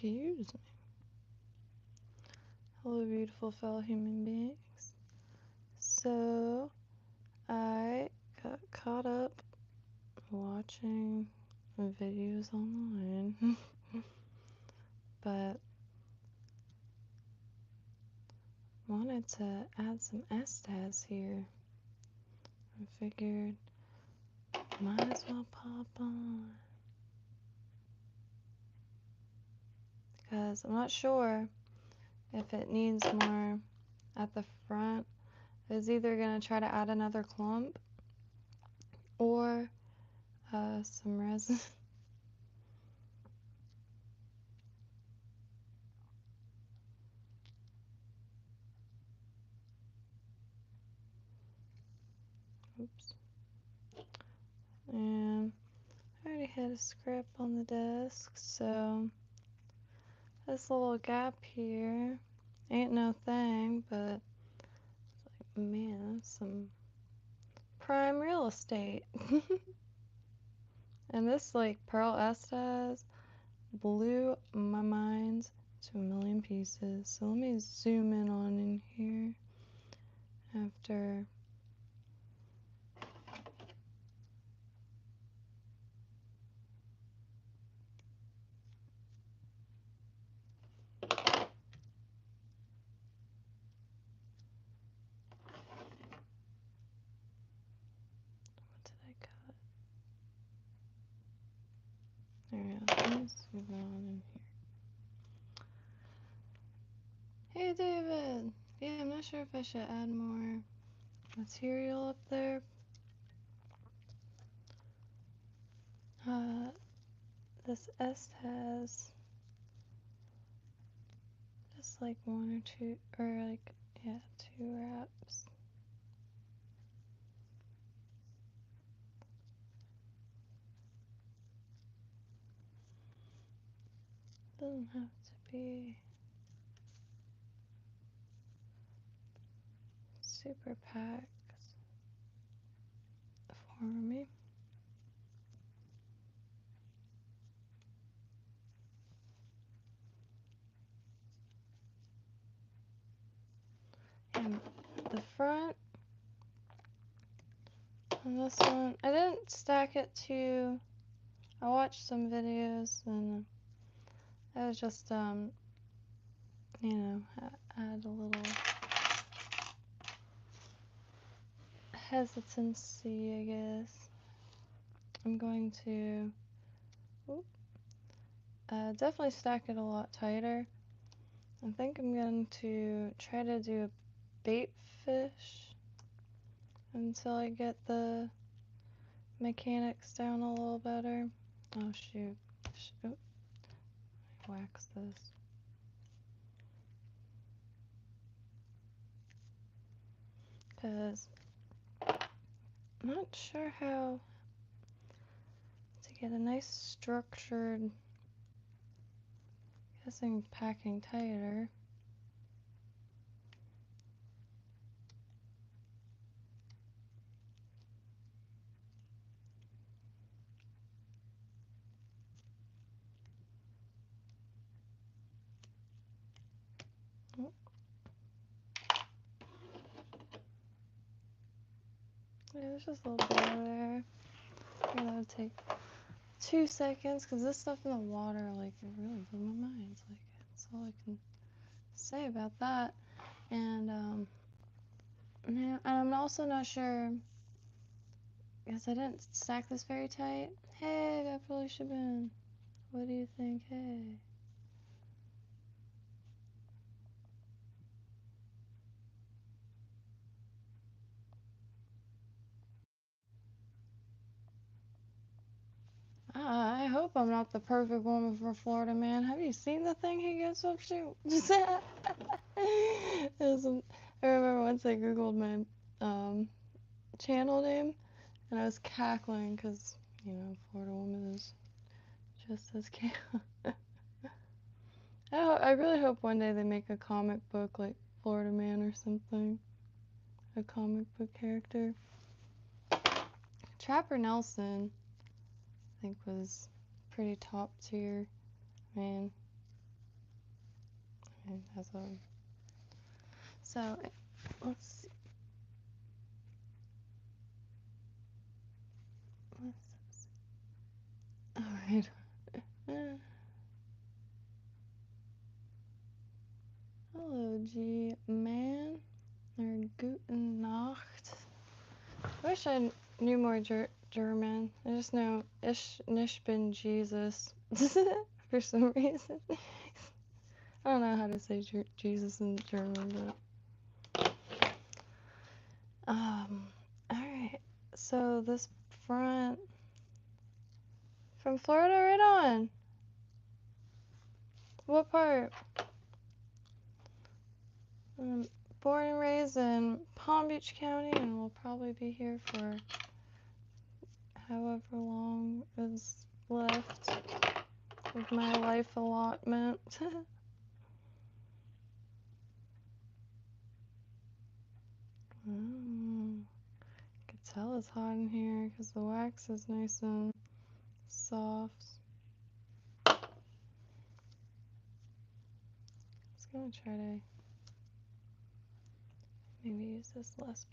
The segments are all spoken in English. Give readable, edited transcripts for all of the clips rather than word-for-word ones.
Excuse me. Hello, beautiful fellow human beings. So, I got caught up watching videos online, but wanted to add some stats here. I figured might as well pop on. Because I'm not sure if it needs more at the front. I was either going to try to add another clump or some resin. Oops. And I already had a scrap on the desk, so this little gap here ain't no thing, but man, that's some prime real estate. And this like pearl Estes blew my mind to a million pieces. So let me zoom in on in here after. What did I cut? There we go. Let me zoom on in here. Hey David! Yeah, I'm not sure if I should add more material up there. This S has just like one or two, or like, yeah, 2 wraps. Doesn't have to be super packed for me. And the front on this one, I didn't stack it to, I watched some videos and I was just, you know, add a little hesitancy, I guess. I'm going to definitely stack it a lot tighter. I think I'm going to try to do a bait fish until I get the mechanics down a little better. Oh shoot. Oop. Wax this. Because I'm not sure how to get a nice structured, guessing packing tighter. Oh. Yeah, there's just a little bit there. Maybe that would take 2 seconds, because this stuff in the water, like, it really blew my mind. It's like, that's all I can say about that. And now I'm also not sure, because I didn't stack this very tight. Hey, that probably should have been. What do you think? Hey. I hope I'm not the perfect woman for Florida man. Have you seen the thing he gets up to? I remember once I googled my channel name and I was cackling because, you know, Florida woman is just as cute. I really hope one day they make a comic book like Florida Man or something. A comic book character. Trapper Nelson, I think, was pretty top tier. Man, fine. That's what. So let's see. All right. Hello, G man. Or Guten Nacht. I wish I knew more German. I just know Ich bin Jesus for some reason. I don't know how to say Jesus in German, but alright. So this front from Florida right on. What part? Born and raised in Palm Beach County, and will probably be here for however long is left of my life allotment. I can tell it's hot in here because the wax is nice and soft. Just gonna try to maybe use this less.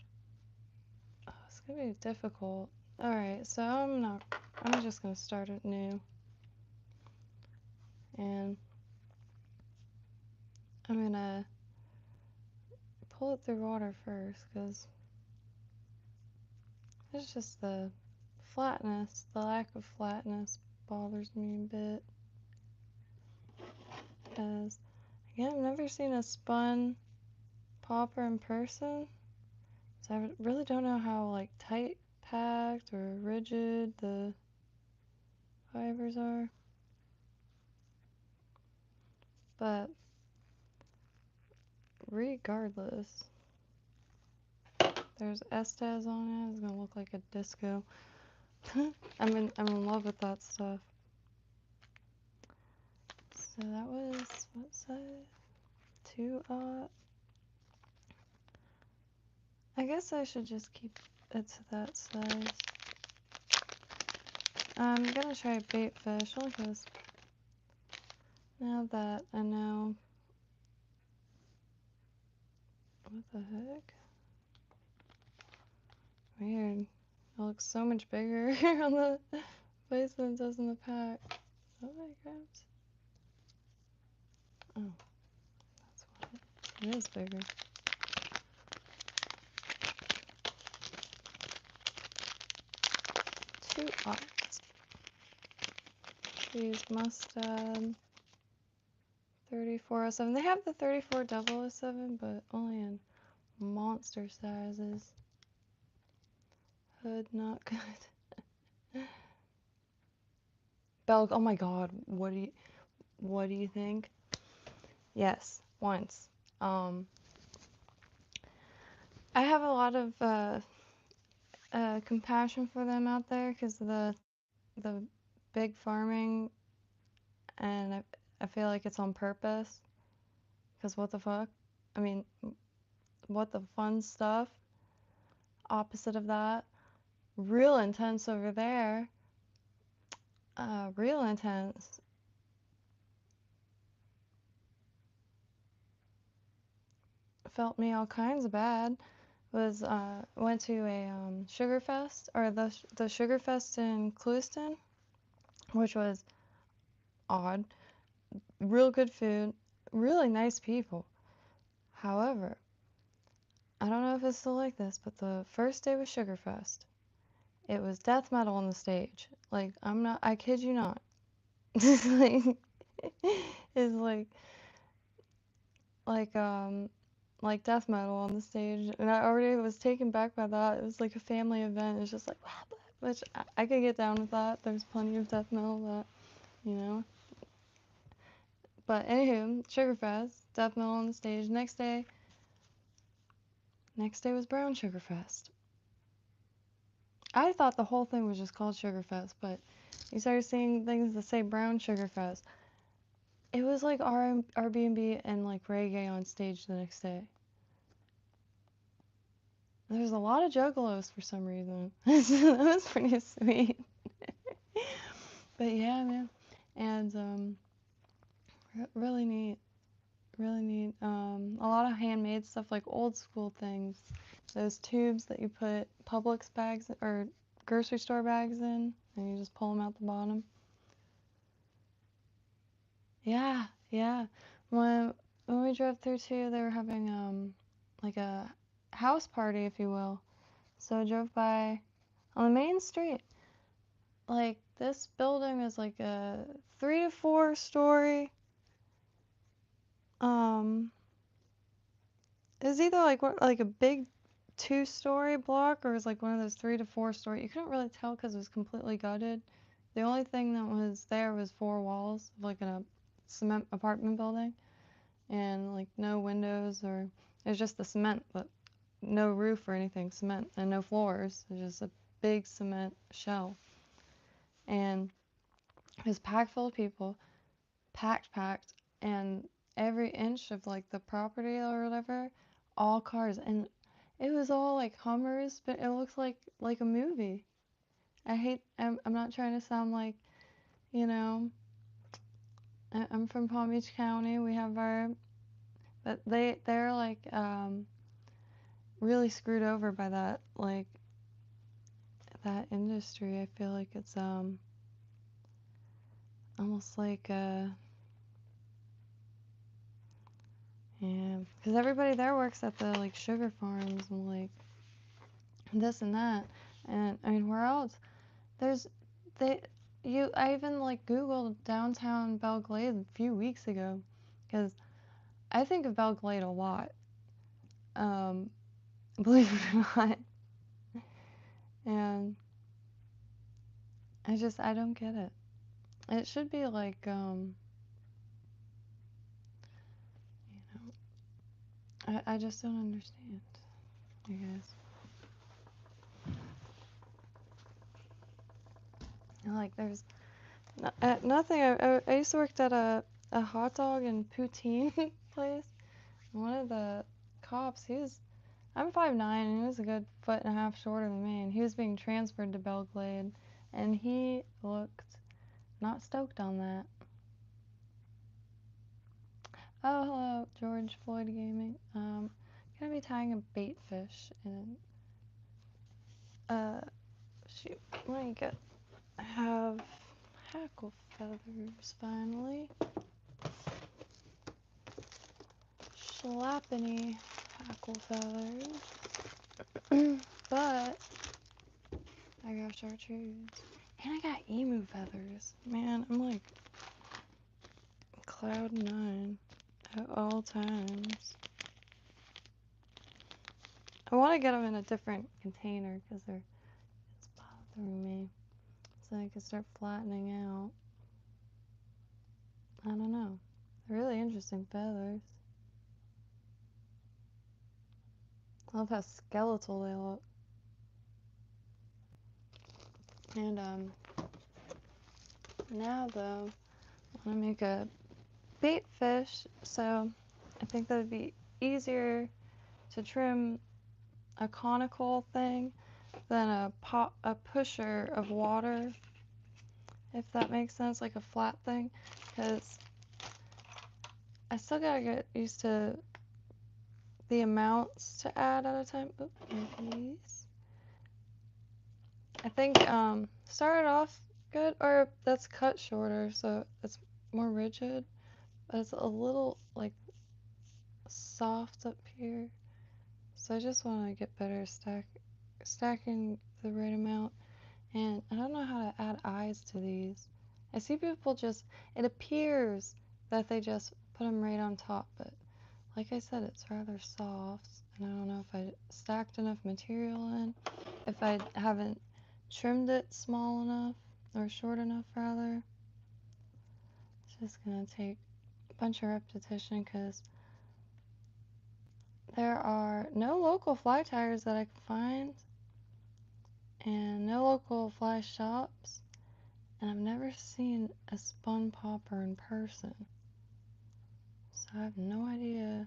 Oh, it's gonna be difficult. Alright, so I'm just gonna start it new. And I'm gonna pull it through water first because it's just the flatness, the lack of flatness bothers me a bit. Because, again, I've never seen a spun popper in person, so I really don't know how like tight packed or rigid the fibers are. But regardless, there's Estes on it. It's gonna look like a disco. I'm in love with that stuff. So that was what size? 2/0. I guess I should just keep it to that size. I'm gonna try bait fish only because now that I know. What the heck? Weird. It looks so much bigger on the place than it does in the pack. Is that what I grabbed? Oh, that's why. It is bigger. Two odds. Cheese mustard. 3407. They have the 3407, but only in monster sizes. Hood not good. Belg. Oh my God. What do you think? Yes, once. I have a lot of compassion for them out there because of the big farming, and I feel like it's on purpose. Because what the fuck? I mean, what the fun stuff? Opposite of that, real intense over there. Real intense. Felt me all kinds of bad. Was went to a sugar fest, or the sugar fest in Clewiston, which was odd. Real good food, really nice people. However, I don't know if it's still like this, but the first day was Sugarfest. It was death metal on the stage. Like, I kid you not. Like, it's like death metal on the stage. And I already was taken back by that. It was like a family event. It's just like, which I could get down with that. There's plenty of death metal that, you know. But anywho, Sugarfest, death metal on the stage. Next day was Brown Sugarfest. I thought the whole thing was just called Sugarfest, but you started seeing things that say Brown Sugarfest. It was like Airbnb and like reggae on stage the next day. There's a lot of juggalos for some reason. That was pretty sweet. But yeah, man. And really neat. really neat. A lot of handmade stuff, like old school things. Those tubes that you put Publix bags or grocery store bags in, and you just pull them out the bottom. Yeah, yeah. When we drove through too, they were having like a house party, if you will. So I drove by on the main street. Like this building is like a 3 to 4 story. It's either like a big 2-story block, or it was like one of those 3 to 4 story. You couldn't really tell because it was completely gutted. The only thing that was there was 4 walls, like in a cement apartment building, and like no windows, or it was just the cement, but no roof or anything, cement, and no floors. It was just a big cement shell, and it was packed full of people, packed, and every inch of like the property or whatever, all cars, and it was all like Hummers, but it looks like a movie. I'm not trying to sound like, you know, I'm from Palm Beach County. We have but they're like really screwed over by that, like that industry. I feel like it's almost like yeah, because everybody there works at the like sugar farms and like this and that, and I mean where else? There's they I even like Googled downtown Belle Glade a few weeks ago, because I think of Belle Glade a lot. Believe it or not, and I don't get it. It should be like I just don't understand, I guess. Like there's nothing. I used to work at a hot dog and poutine place. One of the cops, I'm 5'9", and he was a good 1.5 feet shorter than me, and he was being transferred to Belle Glade, and he looked not stoked on that. Oh, hello, George Floyd Gaming. Gonna be tying a bait fish, and shoot, let me get. I have hackle feathers finally. Schlappany hackle feathers. But I got chartreuse. And I got emu feathers. Man, I'm like cloud 9 at all times. I want to get them in a different container because they're just bothering me. So I can start flattening out. I don't know. They're really interesting feathers. I love how skeletal they look. And now though, I want to make a bait fish, so I think that would be easier to trim a conical thing than a pusher of water, if that makes sense, like a flat thing, because I still gotta get used to the amounts to add at a time. Oops, please. I think started off good, or that's cut shorter, so it's more rigid, but it's a little like soft up here. So I just want to get better stacking the right amount. And I don't know how to add eyes to these. I see people it appears that they just put them right on top, but like I said, it's rather soft, and I don't know if I stacked enough material in, if I haven't trimmed it small enough, or short enough rather. It's just gonna take a bunch of repetition because there are no local fly tyers that I can find, and no local fly shops, and I've never seen a spun popper in person, so I have no idea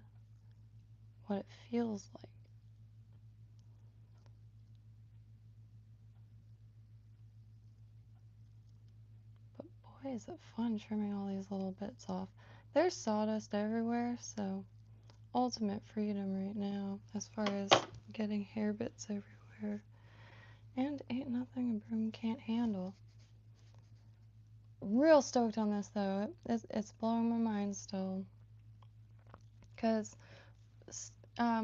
what it feels like. But boy, is it fun trimming all these little bits off. there's sawdust everywhere, so ultimate freedom right now as far as getting hair bits everywhere. And ain't nothing a broom can't handle. Real stoked on this though. It's blowing my mind still. Because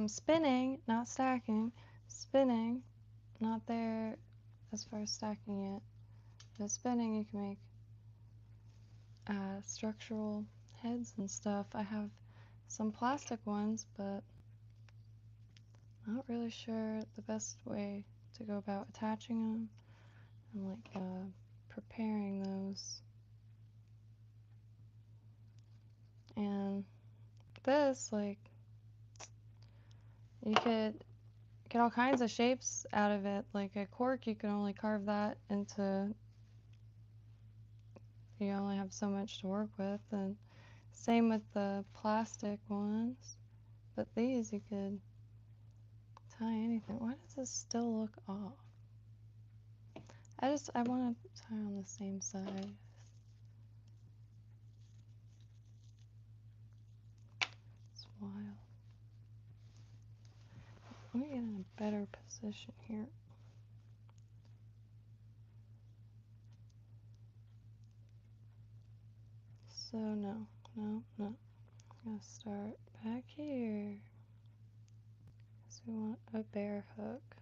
spinning, not stacking, spinning, not there as far as stacking it. But spinning, you can make structural heads and stuff. I have some plastic ones, but not really sure the best way to go about attaching them and like preparing those. And this, like, you could get all kinds of shapes out of it. Like a cork, you can only carve that into, you only have so much to work with, and same with the plastic ones. But these, you could tie anything. Why does this still look off? I want to tie on the same side. It's wild. Let me get in a better position here. So no. I'm gonna start back here. So we want a bear hook.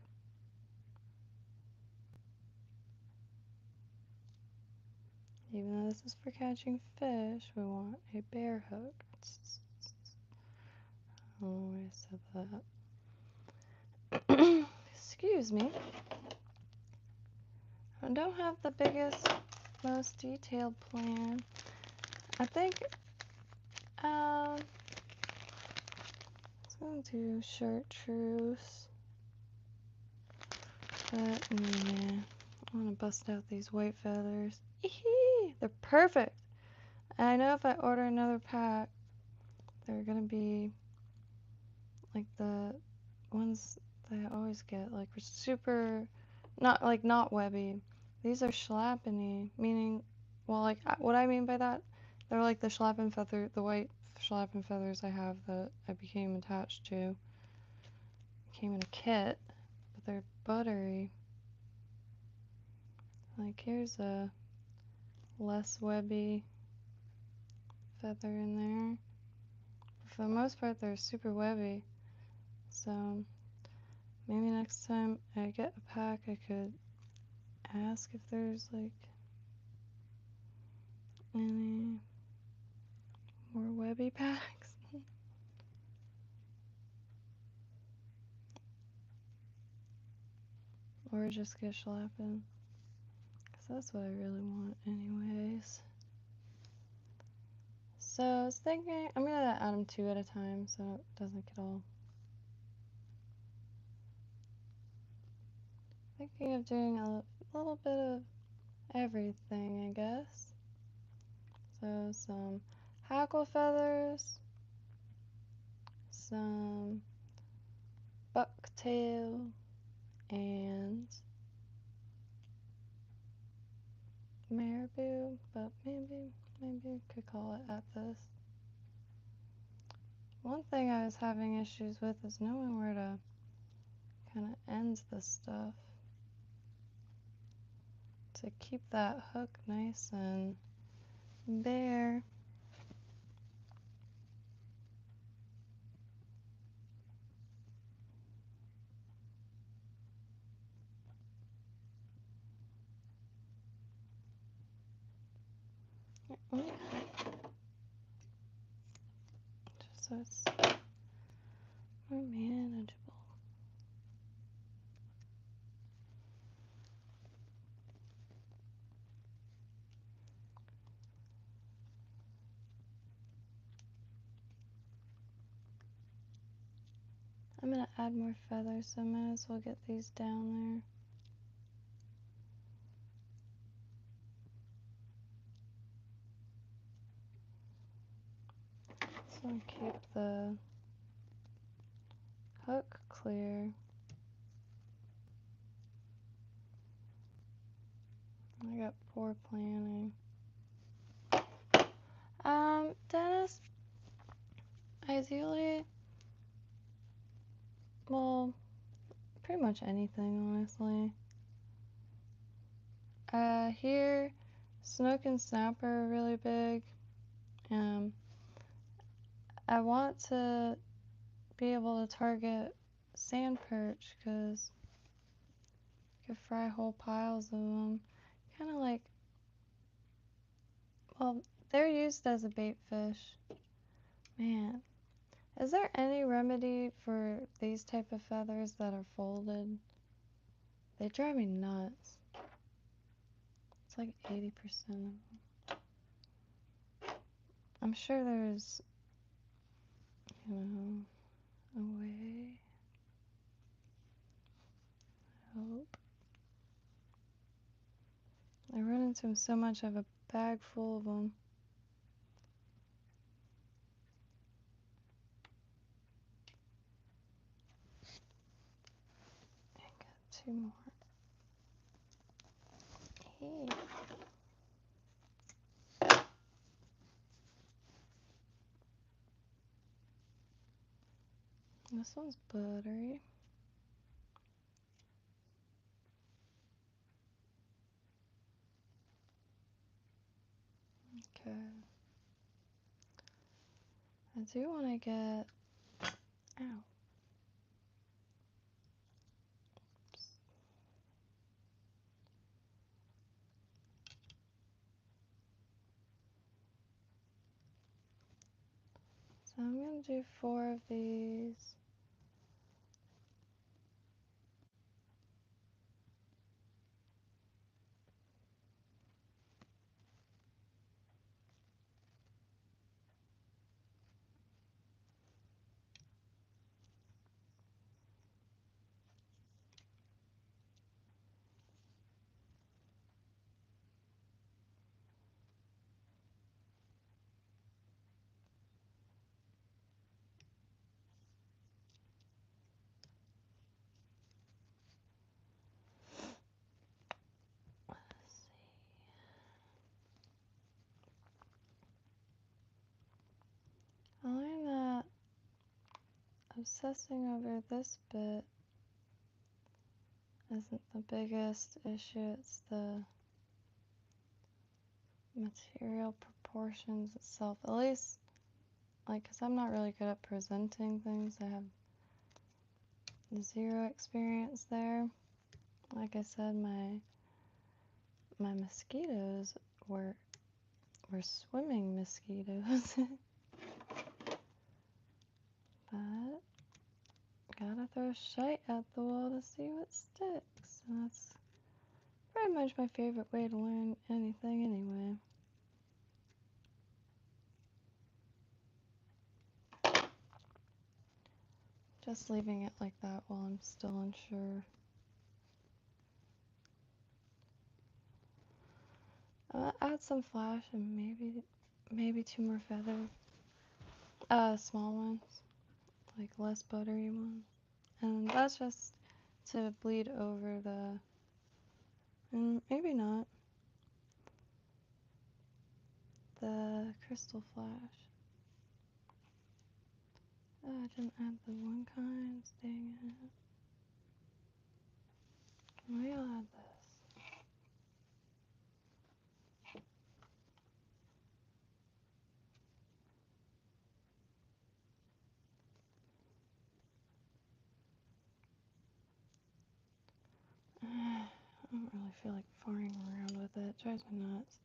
Even though this is for catching fish, we want a bear hook. I don't know why I said that. Excuse me. I don't have the biggest, most detailed plan. I think let's go do chartreuse. But yeah, I want to bust out these white feathers. Eehee! They're perfect. And I know if I order another pack, they're gonna be like the ones that I always get, like super, not webby. These are schlappeny, meaning, well, like what I mean by that, they're like the schlappen feather, the white schlappen feathers I have that I became attached to. Came in a kit, but they're buttery. Like here's a less webby feather in there. For the most part, they're super webby. So maybe next time I get a pack, I could ask if there's like any more webby packs. Or just get schlappen. Because that's what I really want anyways. So I was thinking, I'm going to add them 2 at a time so it doesn't get all... Thinking of doing a little bit of everything, I guess. So some hackle feathers, some bucktail, and marabou, but maybe I could call it at this. One thing I was having issues with is knowing where to kind of end this stuff to keep that hook nice and bare. Just so it's more manageable. I'm going to add more feathers, so I might as well get these down there. So I'll keep the hook clear. I got poor planning. Dennis, Ideally, well, pretty much anything, honestly. Here, snook and snapper are really big. I want to be able to target sand perch because you could fry whole piles of them. Kind of like, well, they're used as a bait fish. Man, is there any remedy for these type of feathers that are folded? They drive me nuts. It's like 80% of them. I'm sure there's, you know, a way. I hope. I run into them so much, I have a bag full of them. I got 2 more. Hey. This one's buttery. Okay. I do want to get. Ow. So I'm going to do 4 of these. Let's see. I learned that obsessing over this bit isn't the biggest issue, it's the material proportions itself. At least, like, because I'm not really good at presenting things, I have 0 experience there. Like I said, my mosquitoes were swimming mosquitoes. But gotta throw shite at the wall to see what sticks. And that's pretty much my favorite way to learn anything anyway. Just leaving it like that while I'm still unsure. Add some flash and maybe 2 more feathers. Small ones, like less buttery ones. And that's just to bleed over the, and maybe not, the crystal flash. Oh, I didn't add the one kind, dang it. Maybe I'll add this. I don't really feel like farting around with it. It drives me nuts.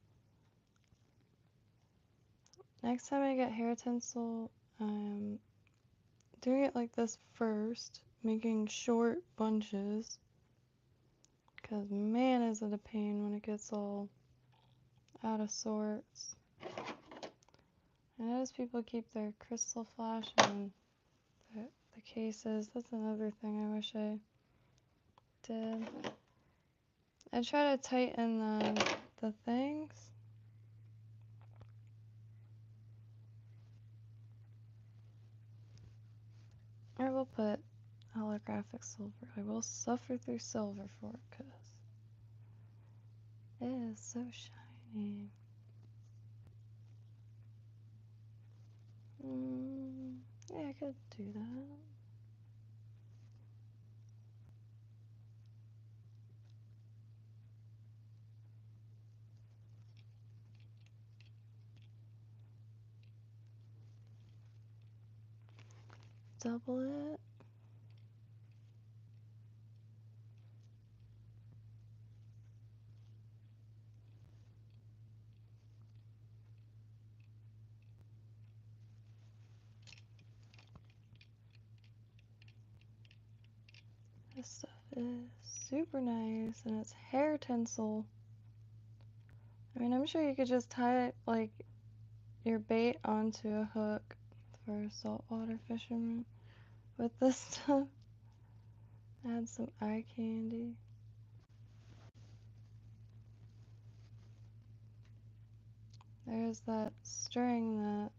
Next time I get hair tinsel, I'm doing it like this first, making short bunches. Because man, is it a pain when it gets all out of sorts. I notice people keep their crystal flash in the cases. That's another thing I wish I did. I try to tighten the things. I will put holographic silver. I will suffer through silver for it because it is so shiny. Yeah, I could do that. Double it. This stuff is super nice, and it's hair tinsel. I mean, I'm sure you could just tie it, like, your bait onto a hook for saltwater fishermen with this stuff. Add some eye candy. There's that string that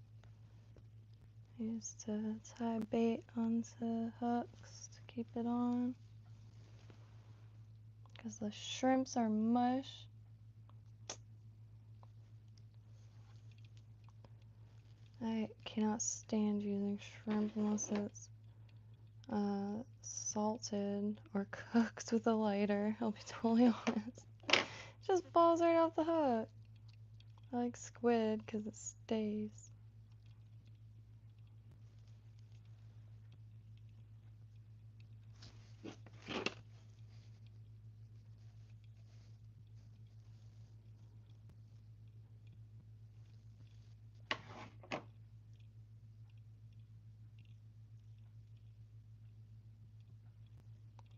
I used to tie bait onto hooks to keep it on. Because the shrimps are mush. I cannot stand using shrimp unless it's salted or cooked with a lighter. I'll be totally honest. It just falls right off the hook. I like squid because it stays.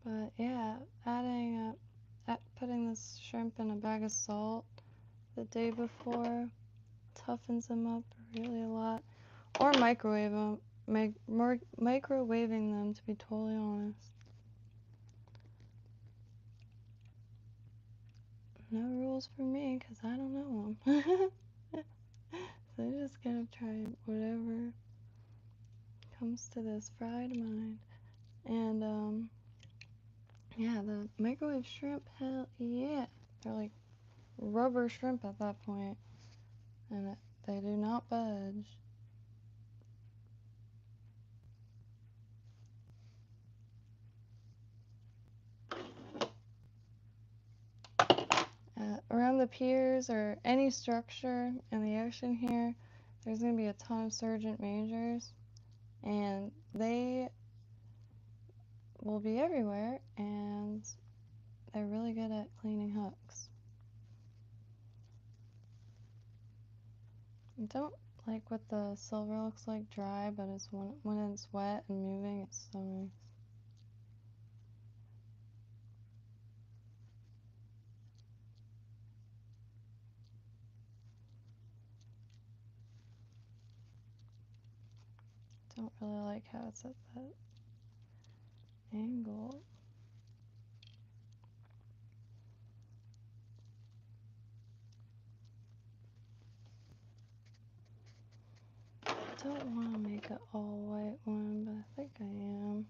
But yeah, putting this shrimp in a bag of salt the day before toughens them up really a lot. Or microwave them, microwaving them, to be totally honest. No rules for me because I don't know them. So I just gotta try whatever comes to this fried mind. And yeah, the microwave shrimp, hell yeah, they're like rubber shrimp at that point, and they do not budge. Around the piers or any structure in the ocean here, there's going to be a ton of sergeant majors, and they will be everywhere, and they're really good at cleaning hooks. I don't like what the silver looks like dry, but it's when it's wet and moving, it's so nice. Don't really like how it's at that angle. I don't want to make an all white one, but I think I am.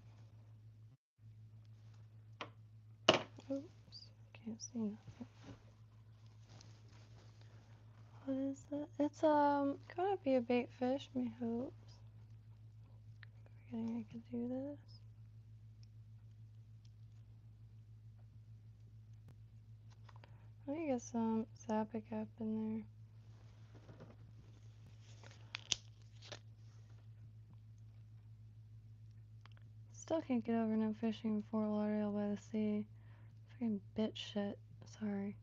Oops, can't see nothing. What is it? It's gonna be a bait fish, me hopes. Forgetting I could do this. Let me get some Zapic up in there. Still can't get over no fishing in Fort Lauderdale by the sea. Freaking bitch shit. Sorry.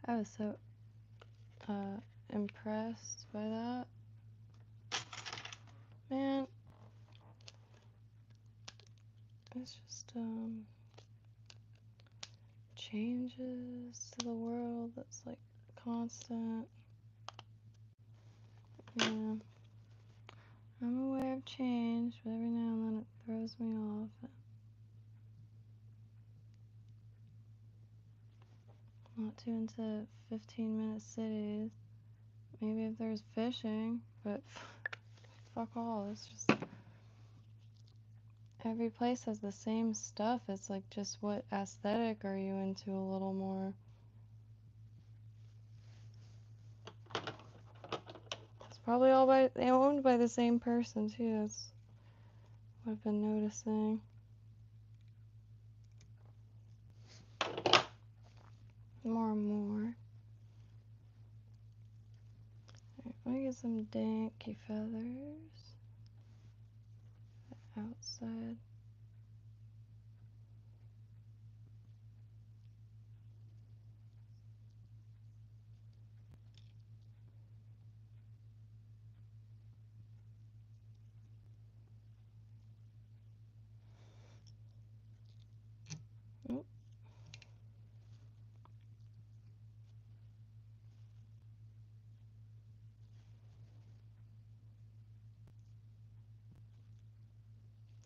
I was so impressed by that. Man, it's just changes to the world that's like constant. Yeah. I'm aware of change, but every now and then it throws me off. I'm not too into 15-minute cities. Maybe if there's fishing, but fuck all. It's just every place has the same stuff. It's like, just what aesthetic are you into a little more? It's probably all owned by the same person too. I've been noticing. More and more. Alright, let me get some danky feathers. Outside. Oh.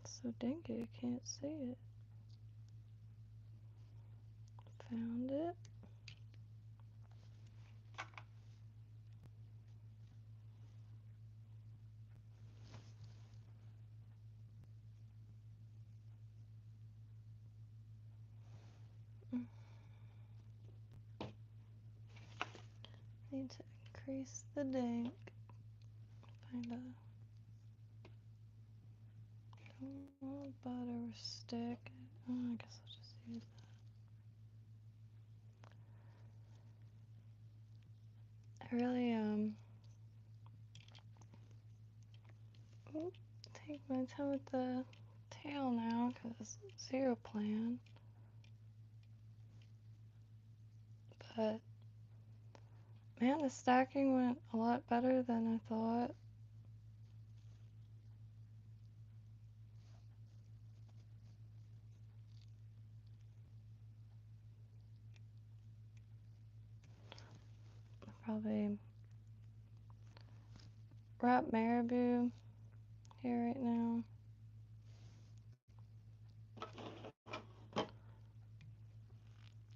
So dinky, I can't see it. Found it. Need to increase the dank. Find a butter stick. Oh, I guess I'll just use that. I really take my time with the tail now because zero plan. But man, the stacking went a lot better than I thought. Probably wrap marabou here right now.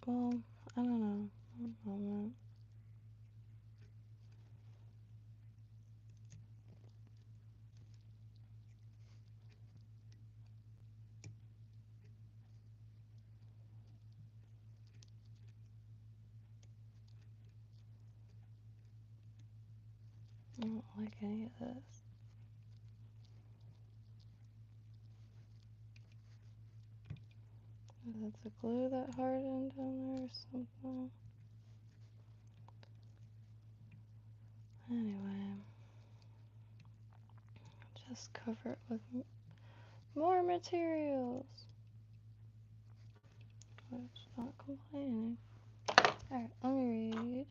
Well, I don't know. Moment. I don't like any of this. Is it the glue that hardened down there or something? Anyway, just cover it with more materials. I'm just not complaining. Alright, let me read.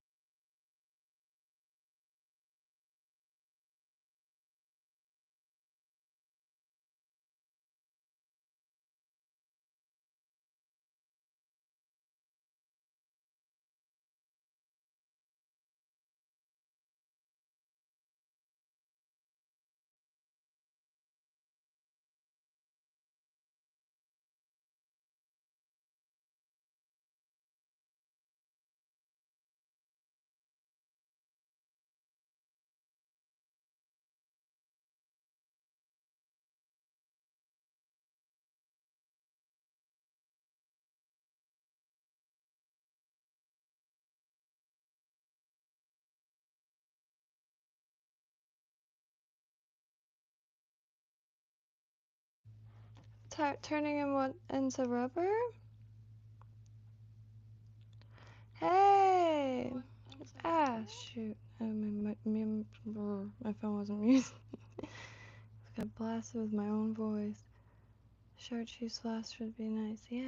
Turning in what into rubber? Hey! Ah, shoot. My phone wasn't muted. I got blasted with my own voice. Chartreuse flask would be nice. Yeah.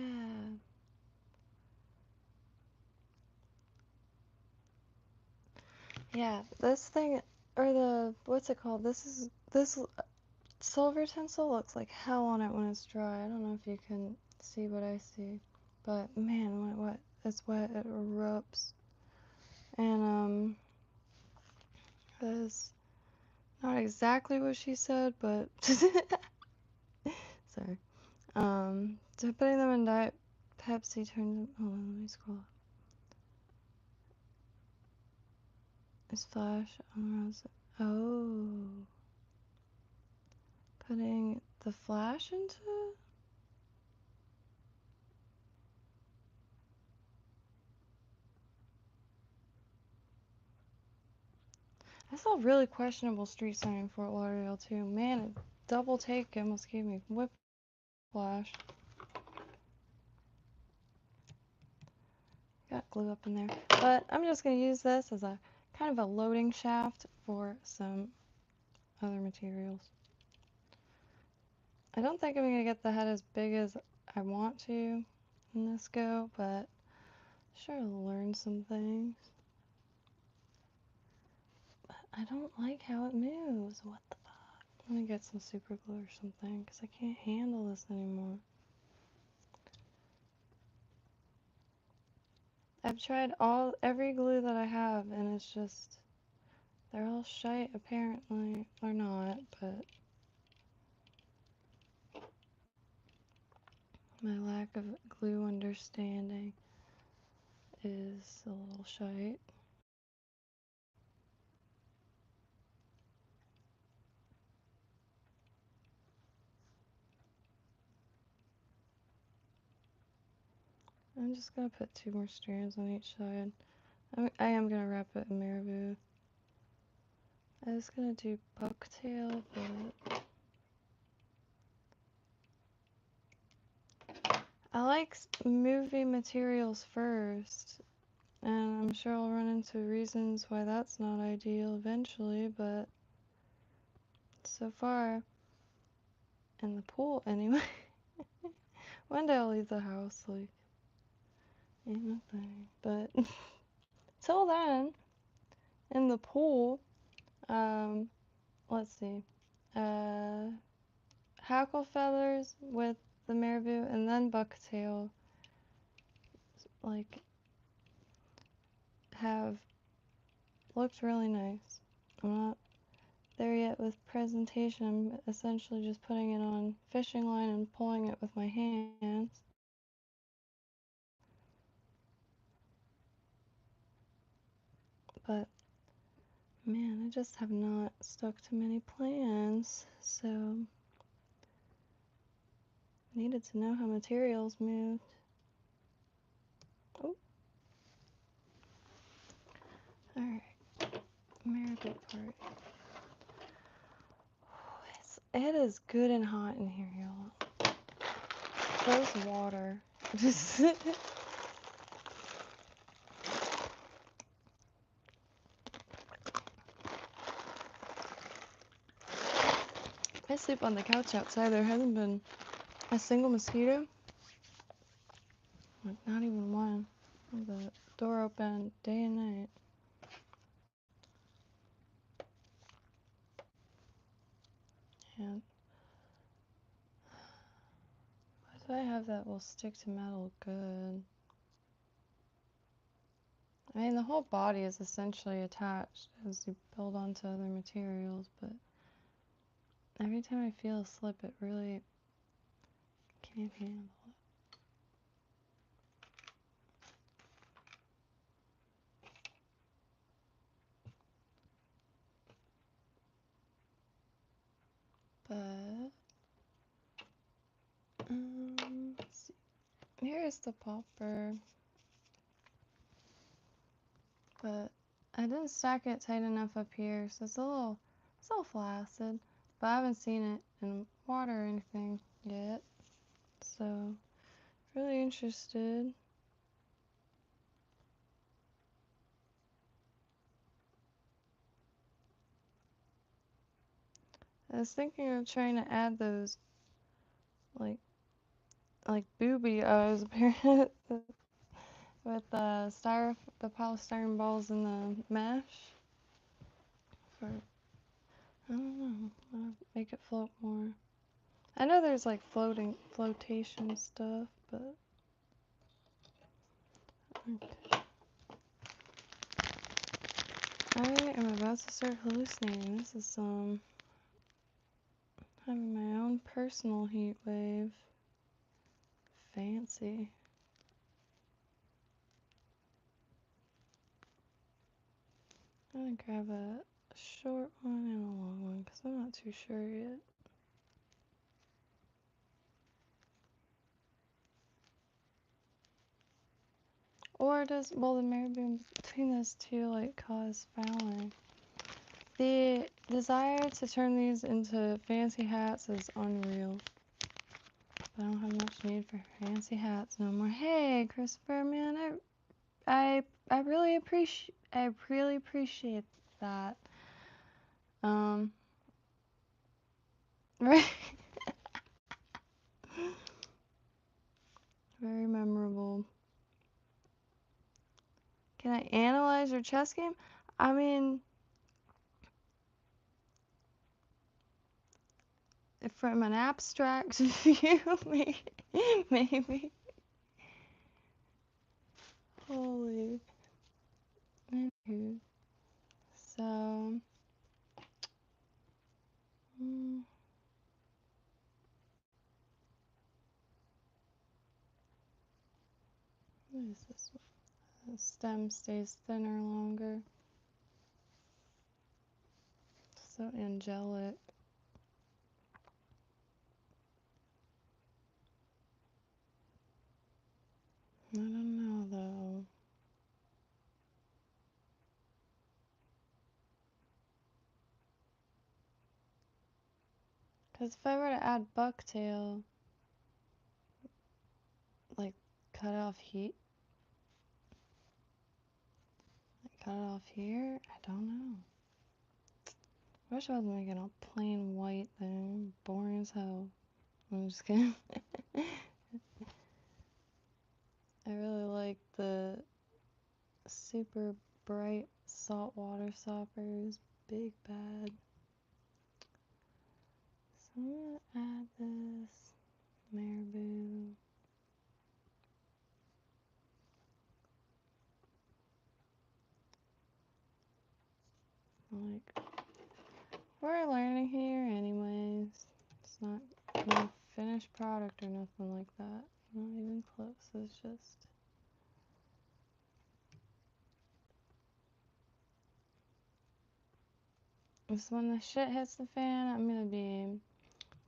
Yeah, this thing, or the, what's it called? This silver tinsel looks like hell on it when it's dry. I don't know if you can see what I see. But man, when it's wet, it erupts. And, that's not exactly what she said, but sorry. So putting them in Diet Pepsi turns them. Hold on, let me scroll up. Is flash on oh, putting the flash into it? I saw really questionable street sign in Fort Lauderdale too. Man, double take almost gave me whiplash. Got glue up in there. But I'm just going to use this as a kind of a loading shaft for some other materials. I don't think I'm going to get the head as big as I want to in this go, but sure I'll learn some things. But I don't like how it moves. What the fuck? Let me get some super glue or something because I can't handle this anymore. I've tried every glue that I have and it's just, they're all shite apparently. Or not, but my lack of glue understanding is a little shite. I'm just gonna put 2 more strands on each side. I am gonna wrap it in marabou. I was gonna do bucktail, but I like moving materials first, and I'm sure I'll run into reasons why that's not ideal eventually, but so far, in the pool anyway. One day I'll leave the house, like, ain't nothing, but till then, in the pool, let's see, hackle feathers with the marabou and then bucktail, like, have looked really nice. I'm not there yet with presentation. I'm essentially just putting it on fishing line and pulling it with my hands. But man, I just have not stuck to many plans, so needed to know how materials moved. Oh, all right, marabou party. It is good and hot in here, y'all. Where's water? I sleep on the couch outside. There hasn't been a single mosquito. Like, not even one. The door open day and night. And why do I have that will stick to metal good? I mean, the whole body is essentially attached as you build onto other materials, but every time I feel a slip, it really can't handle it. But, let's see. Here's the popper. But I didn't stack it tight enough up here, so it's a little flaccid. But I haven't seen it in water or anything yet, so really interested. I was thinking of trying to add those like booby eyes apparently with the polystyrene balls in the mesh. For I don't know, I'll make it float more. I know there's like flotation stuff, but okay. I am about to start hallucinating. This is having my own personal heat wave. Fancy. I'm gonna grab a short one and a long one because I'm not too sure yet. Or will the marabou between those two like cause fouling? The desire to turn these into fancy hats is unreal. I don't have much need for fancy hats no more. Hey, Christopher, man, I really appreciate that. Right. Very memorable. Can I analyze your chess game? I mean, from an abstract view, maybe. Holy. Anywho. So, what is this one? The stem stays thinner longer. So angelic. I don't know though. Because if I were to add bucktail, like cut it off heat, cut it off here, I don't know. I wish I was making a plain white thing. Boring as hell. I'm just kidding. I really like the super bright saltwater soppers. Big bad. So I'm gonna add this marabou. Like, we're learning here anyways. It's not no finished product or nothing like that. Not even close. It's just... So when the shit hits the fan,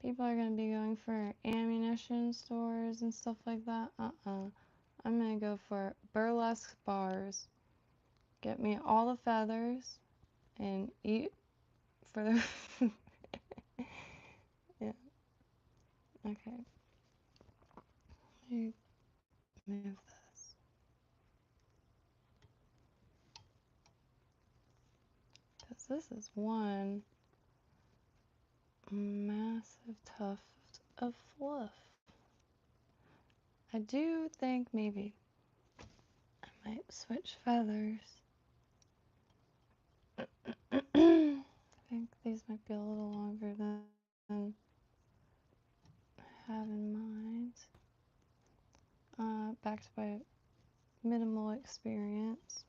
people are gonna be going for ammunition stores and stuff like that. I'm gonna go for burlesque bars. Get me all the feathers and eat for the... Yeah, okay. Let me move this. Because this is one massive tuft of fluff. I do think maybe I might switch feathers. I think these might be a little longer than I have in mind. Backed by minimal experience.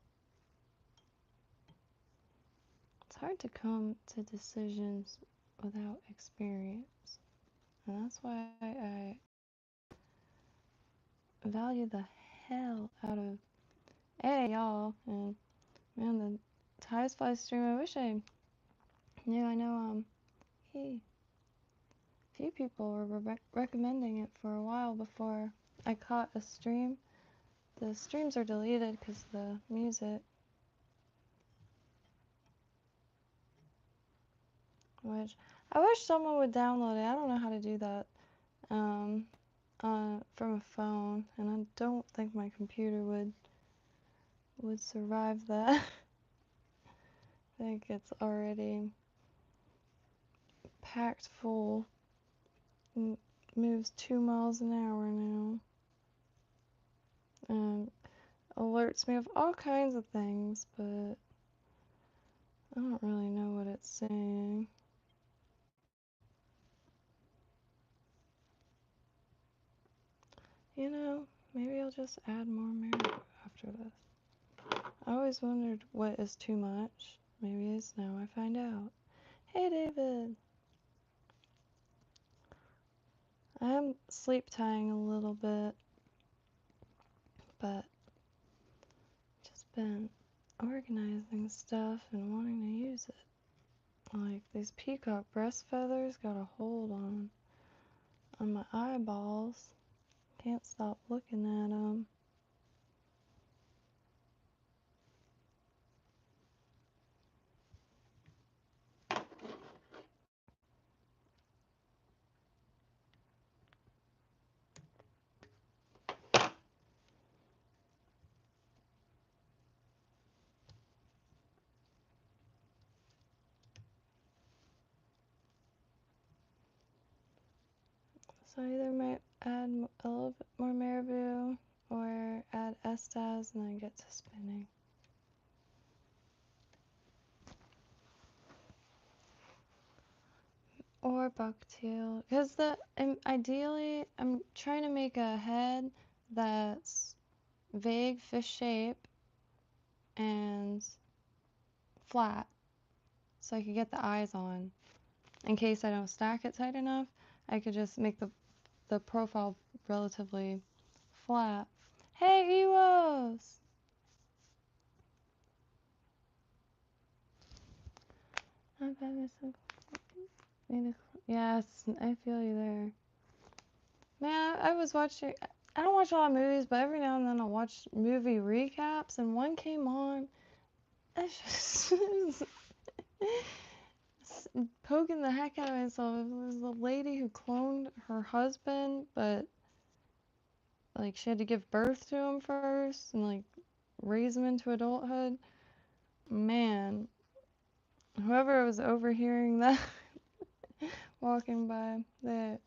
It's hard to come to decisions without experience. And that's why I value the hell out of y'all, and man, the Ties Fly stream. I wish I knew. I know a few people were recommending it for a while before I caught a stream. The streams are deleted because of the music, which I wish someone would download it. I don't know how to do that from a phone, and I don't think my computer would survive that. I think it's already packed full. Moves 2 miles an hour now. And alerts me of all kinds of things, but I don't really know what it's saying. You know, maybe I'll just add more marrow after this. I always wondered what is too much. Maybe it's now I find out. Hey, David! I'm sleep tying a little bit, but just been organizing stuff and wanting to use it. Like, these peacock breast feathers got a hold on my eyeballs. Can't stop looking at them. So I either might add a little bit more marabou or add estas and then get to spinning. Or bucktail. Because ideally, I'm trying to make a head that's vague fish shape and flat so I could get the eyes on. In case I don't stack it tight enough, I could just make the profile relatively flat. Hey, Ewos! Yes, I feel you there. Man, I was watching. I don't watch a lot of movies, but every now and then I'll watch movie recaps, and one came on. It's just poking the heck out of myself. It was the lady who cloned her husband, but like she had to give birth to him first and like raise him into adulthood. Man, whoever was overhearing that walking by, the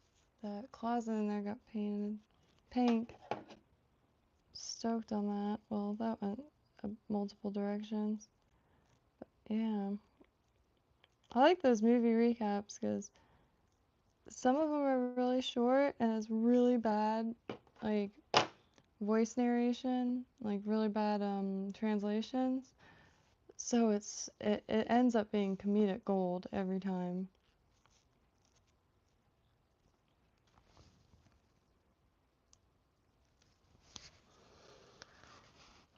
closet in there got painted pink. Stoked on that. Well, that went multiple directions. But yeah. I like those movie recaps because some of them are really short and it's really bad, like voice narration, like really bad translations. So it ends up being comedic gold every time.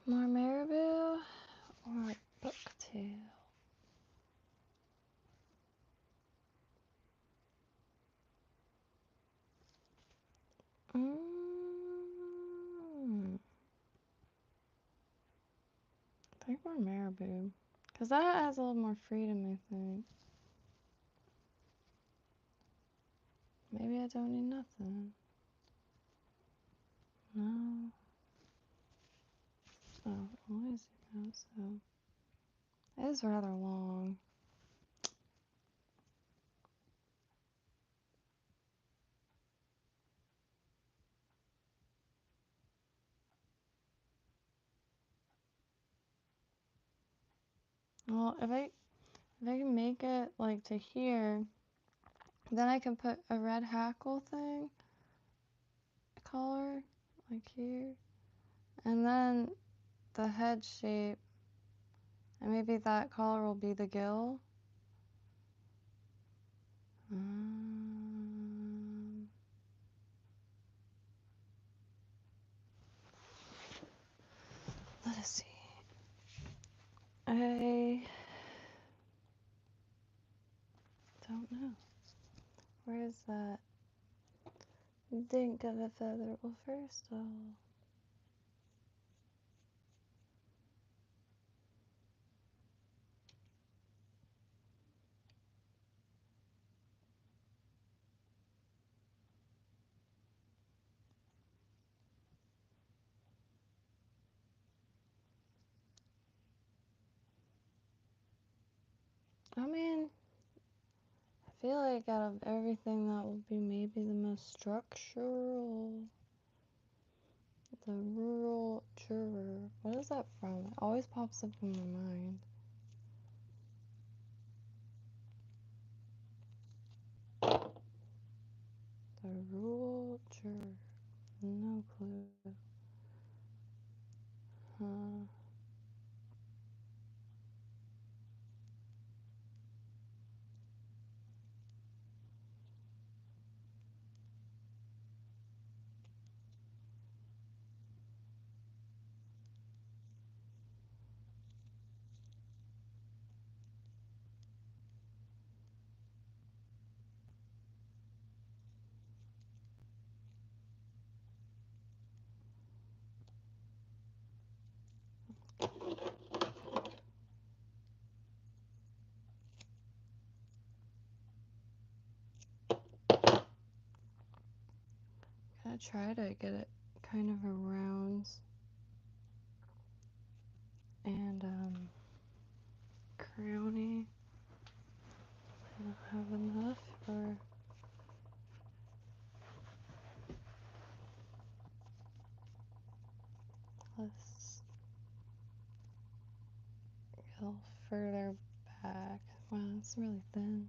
More marabou or bucktail? I think more marabou. Because that has a little more freedom, I think. Maybe I don't need nothing. No. Oh, always you so. It is rather long. Well, if I can make it like to here, then I can put a red hackle thing color like here, and then the head shape, and maybe that color will be the gill. Let us see. I don't know. Where is that dink of a feather? Well, first I mean, I feel like out of everything, that will be maybe the most structural. The rural juror. What is that from? It always pops up in my mind. The rural juror. No clue. Huh. Gotta try to get it kind of around and crowny. I don't have enough for further back. Wow, it's really thin.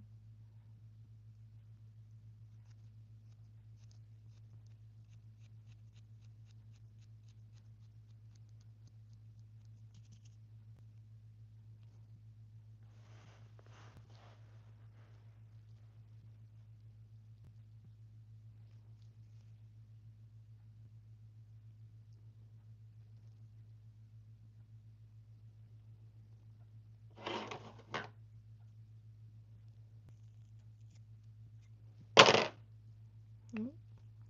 Mm,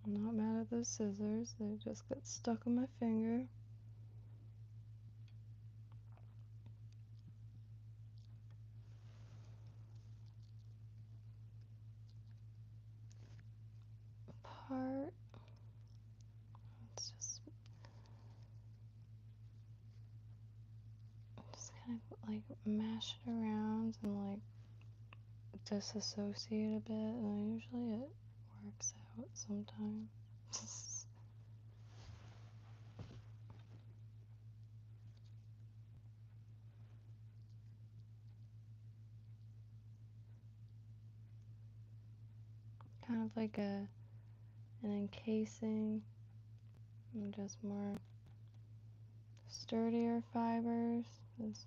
I'm not mad at those scissors, they just got stuck on my finger. Part. It's just kind of like mash it around and like disassociate a bit, and usually it works out sometimes. Kind of like an encasing, and just more sturdier fibers. Is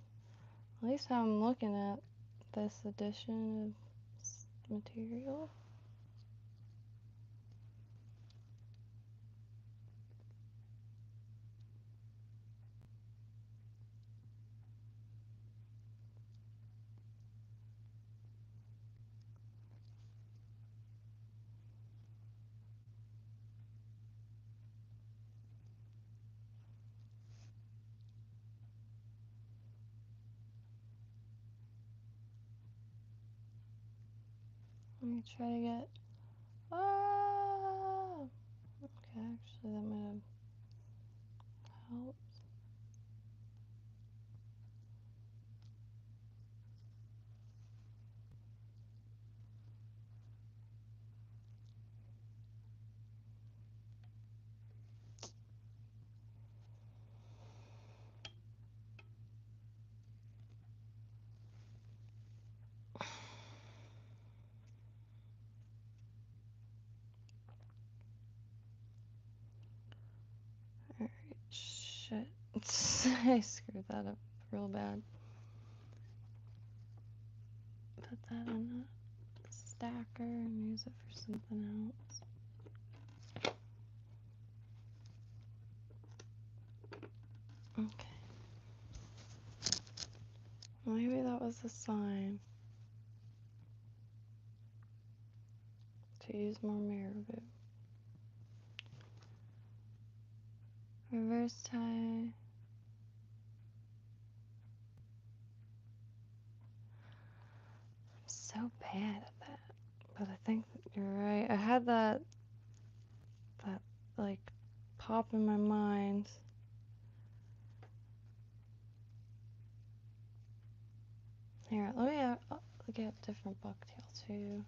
at least how I'm looking at this edition of material. Let me try to get. Ah! Okay, actually, that might have helped. Alright, shit. I screwed that up real bad. Put that in a stacker and use it for something else. Okay. Maybe that was a sign to use more marabou. Reverse tie. I'm so bad at that. But I think that you're right. I had that like pop in my mind. Here, let me get a different bucktail too.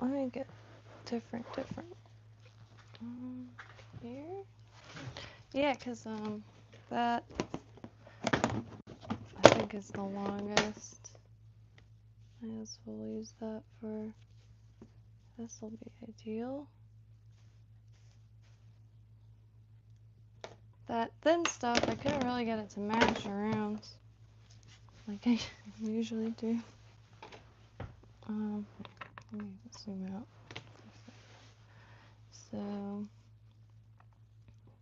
Let me get different. Here? Yeah, because that I think is the longest. I guess we'll use that for, this will be ideal. That thin stuff, I couldn't really get it to mash around like I usually do. Let me zoom out. So, I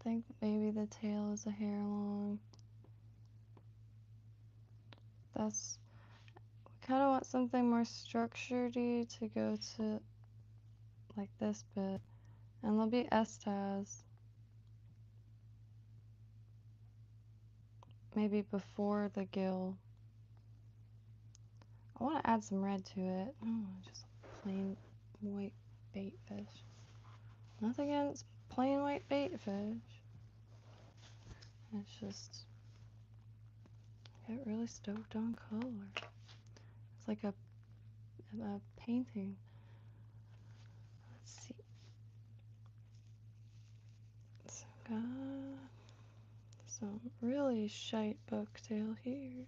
think maybe the tail is a hair long. That's, we kind of want something more structured-y to go to like this bit. And there'll be S-ties. Maybe before the gill. I want to add some red to it. I don't want just plain white bait fish. Nothing against plain white bait fish. It's just, I get really stoked on color. It's like a painting. Got some really shite bucktail here.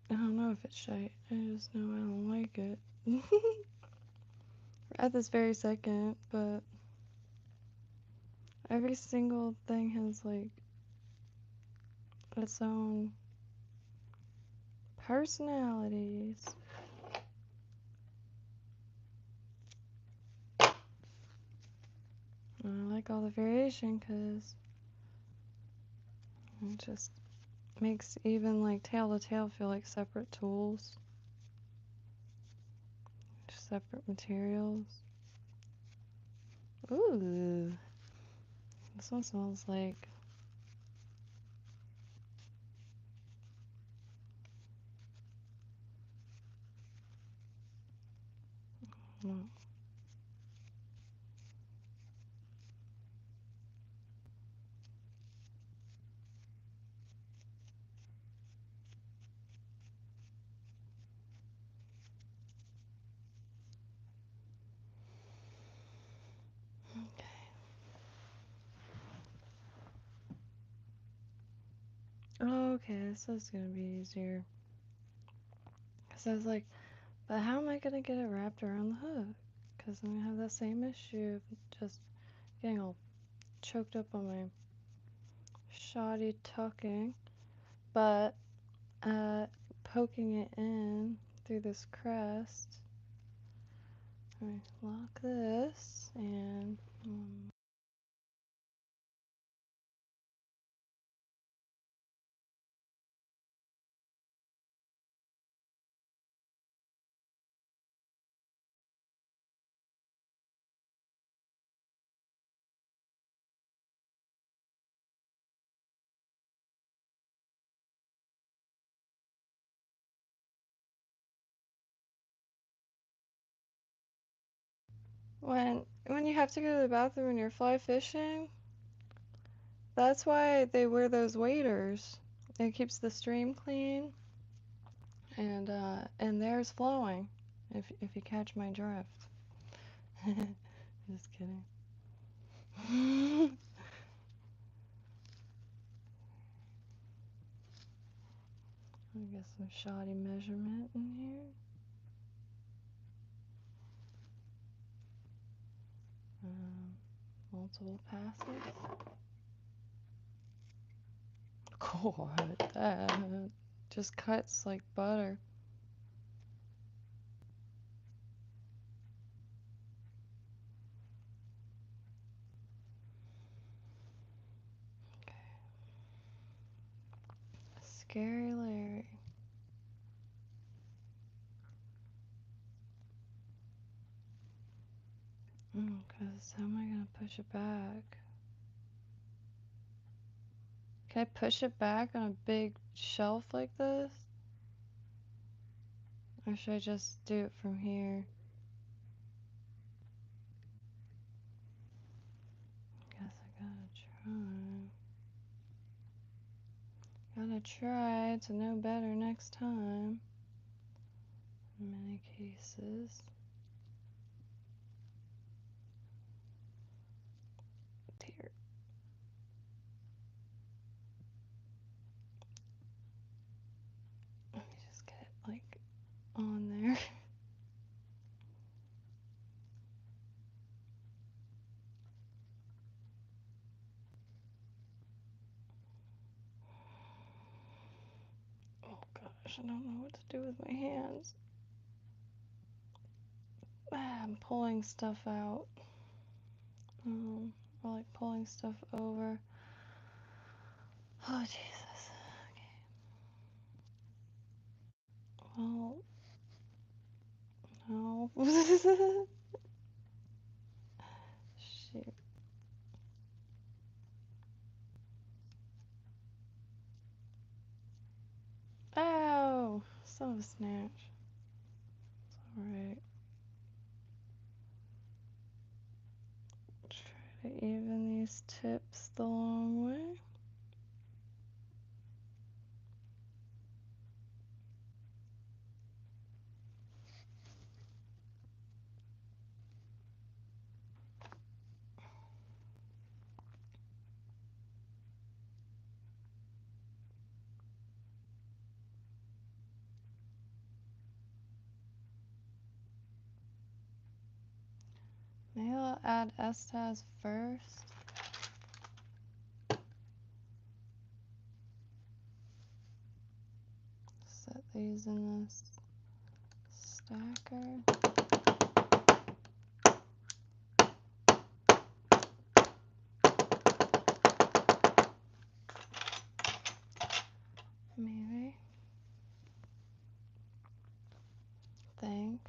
I don't know if it's shite. I just know I don't like it. At this very second, but every single thing has like its own personalities. And I like all the variation because it just makes even like tail to tail feel like separate tools, separate materials. Ooh, this one smells like mm, okay. Okay, this is gonna be easier. Cause I was like, but how am I gonna get it wrapped around the hook? Cause I'm gonna have that same issue of just getting all choked up on my shoddy tucking. But poking it in through this crest. Alright, lock this and when you have to go to the bathroom when you're fly fishing, that's why they wear those waders. It keeps the stream clean and theirs flowing. If you catch my drift. Just kidding. I get some shoddy measurement in here. Multiple passes. God, that just cuts like butter. Okay. Scary Larry. Cause how am I gonna push it back? Can I push it back on a big shelf like this? Or should I just do it from here? Guess I gotta try to know better next time. In many cases. Dear. Let me just get it like on there. Oh gosh, I don't know what to do with my hands. I'm pulling stuff out. Or like pulling stuff over. Oh Jesus. Okay. Well, no. Shoot. Ow! Son of a snatch. It's alright. Try to even these tips the long way. Maybe I'll add STAS first. Set these in this stacker. Maybe. Think.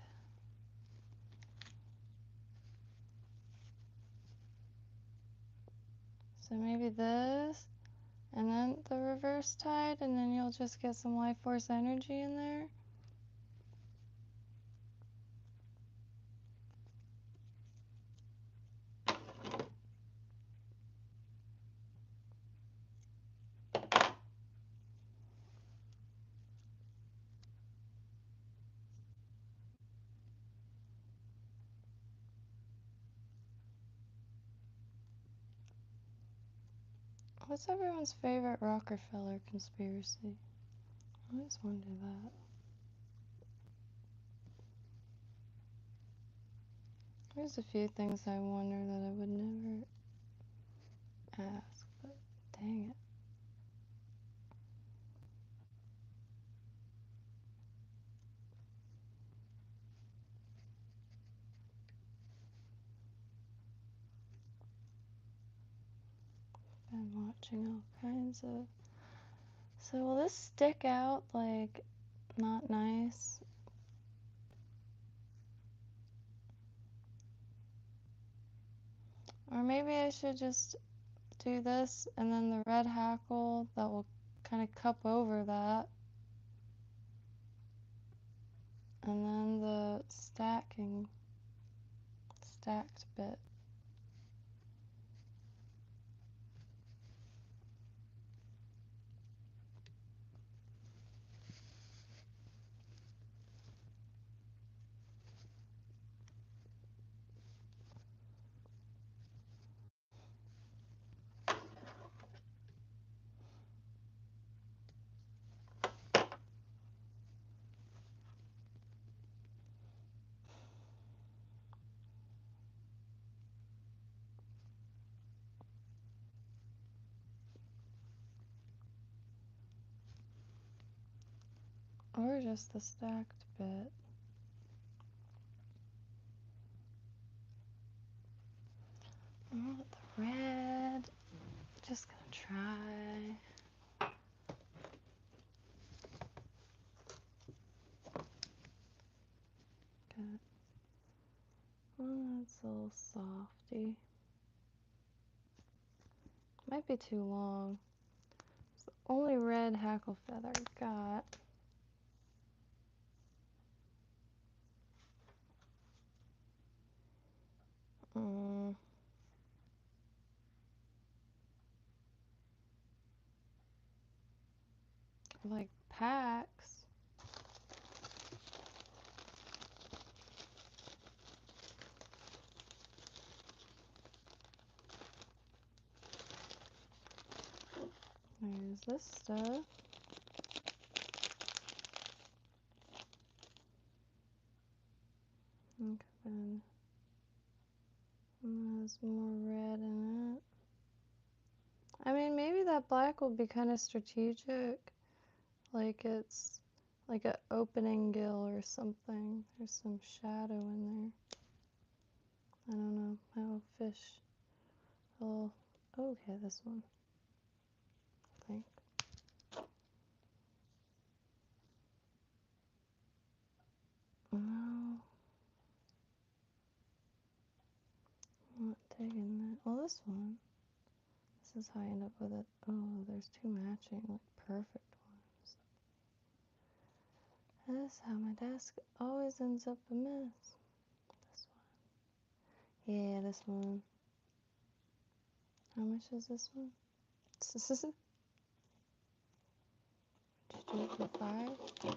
So maybe this, and then the reverse tide, and then you'll just get some life force energy in there. What's everyone's favorite Rockefeller conspiracy? I always wonder that. There's a few things I wonder that I would never ask, but dang it. Been watching all kinds of... So will this stick out like not nice? Or maybe I should just do this and then the red hackle that will kind of cup over that. And then the stacked bit. Or just the stacked bit. I want the red. Just gonna try. Got one that's a little softy. Might be too long. It's the only red hackle feather I got. Like packs. There's this stuff. Okay, then there's more red in it. I mean, maybe that black will be kind of strategic. Like it's like an opening gill or something. There's some shadow in there. I don't know. My little fish. Oh, okay, this one. I think. No. I'm not digging that. Well, this one. This is how I end up with it. Oh, there's two matching, like perfect ones. This is how my desk always ends up a mess. This one. Yeah, this one. How much is this one? Did you do it for 5?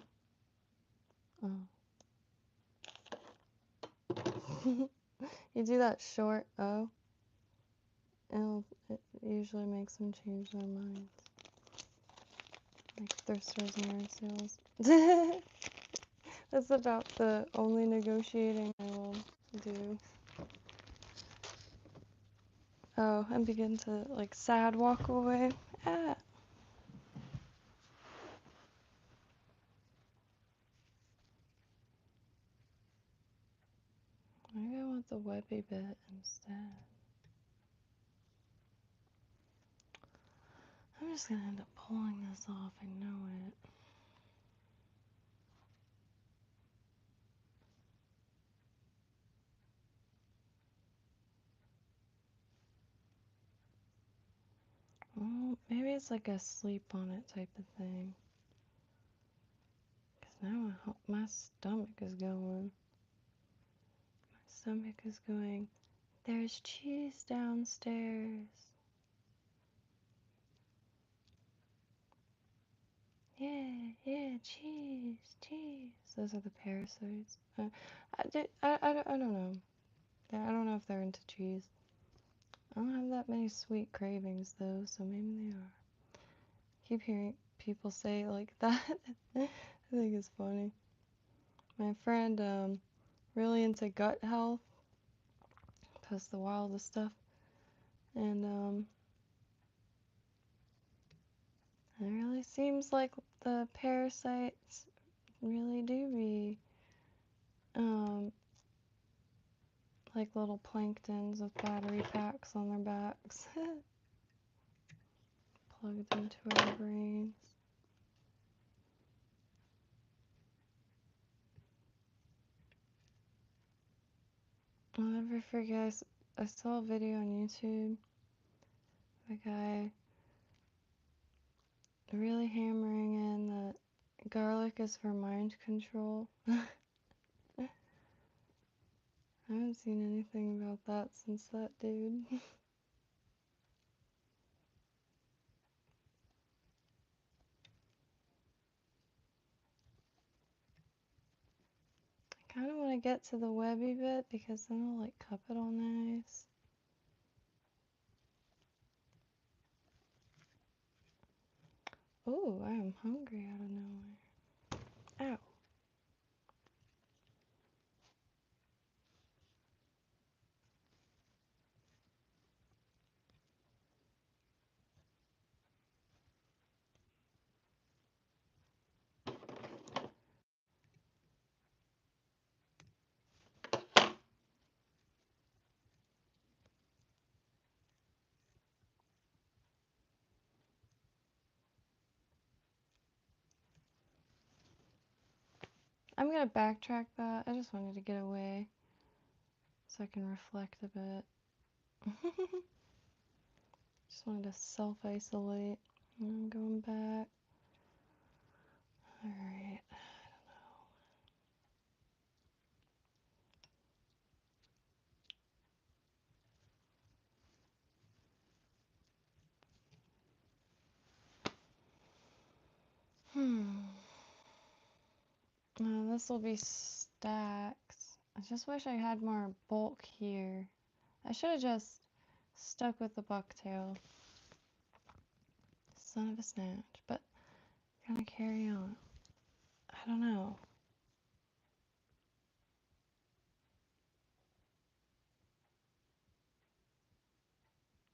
Oh. You do that short O. It usually makes them change their minds. Like thrifters and yard sales. That's about the only negotiating I will do. Oh, and begin to, like, sad walk away. Ah. Maybe I want the webby bit instead. I'm just gonna end up pulling this off, I know it. Well, maybe it's like a sleep on it type of thing. Because now my stomach is going. My stomach is going, there's cheese downstairs. Yeah, cheese, cheese. Those are the parasites. I don't know. I don't know if they're into cheese. I don't have that many sweet cravings though, so maybe they are. Keep hearing people say like that. I think it's funny. My friend, really into gut health, posts the wildest stuff, and it really seems like the parasites really do be like little planktons with battery packs on their backs, plugged into our brains. I'll never forget, I saw a video on YouTube, the guy really hammering in that garlic is for mind control. I haven't seen anything about that since that dude. I kind of want to get to the webby bit because then I'll like cup it all nice. Oh, I am hungry out of nowhere. Ow. I'm gonna backtrack that. I just wanted to get away so I can reflect a bit. Just wanted to self-isolate. I'm going back. Alright. This will be stacks. I just wish I had more bulk here. I should have just stuck with the bucktail. Son of a snatch. But gonna carry on. I don't know.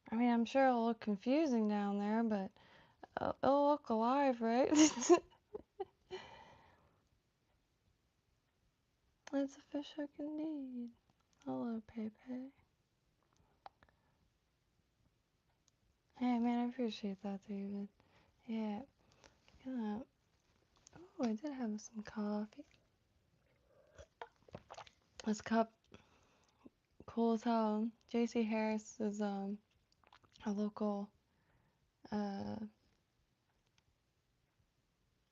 I mean, I'm sure it'll look confusing down there, but it'll look alive, right? It's a fish hook indeed. Hello, Pepe. Hey, man, I appreciate that, David. Yeah. Oh, I did have some coffee. This cup, cool as hell. JC Harris is a local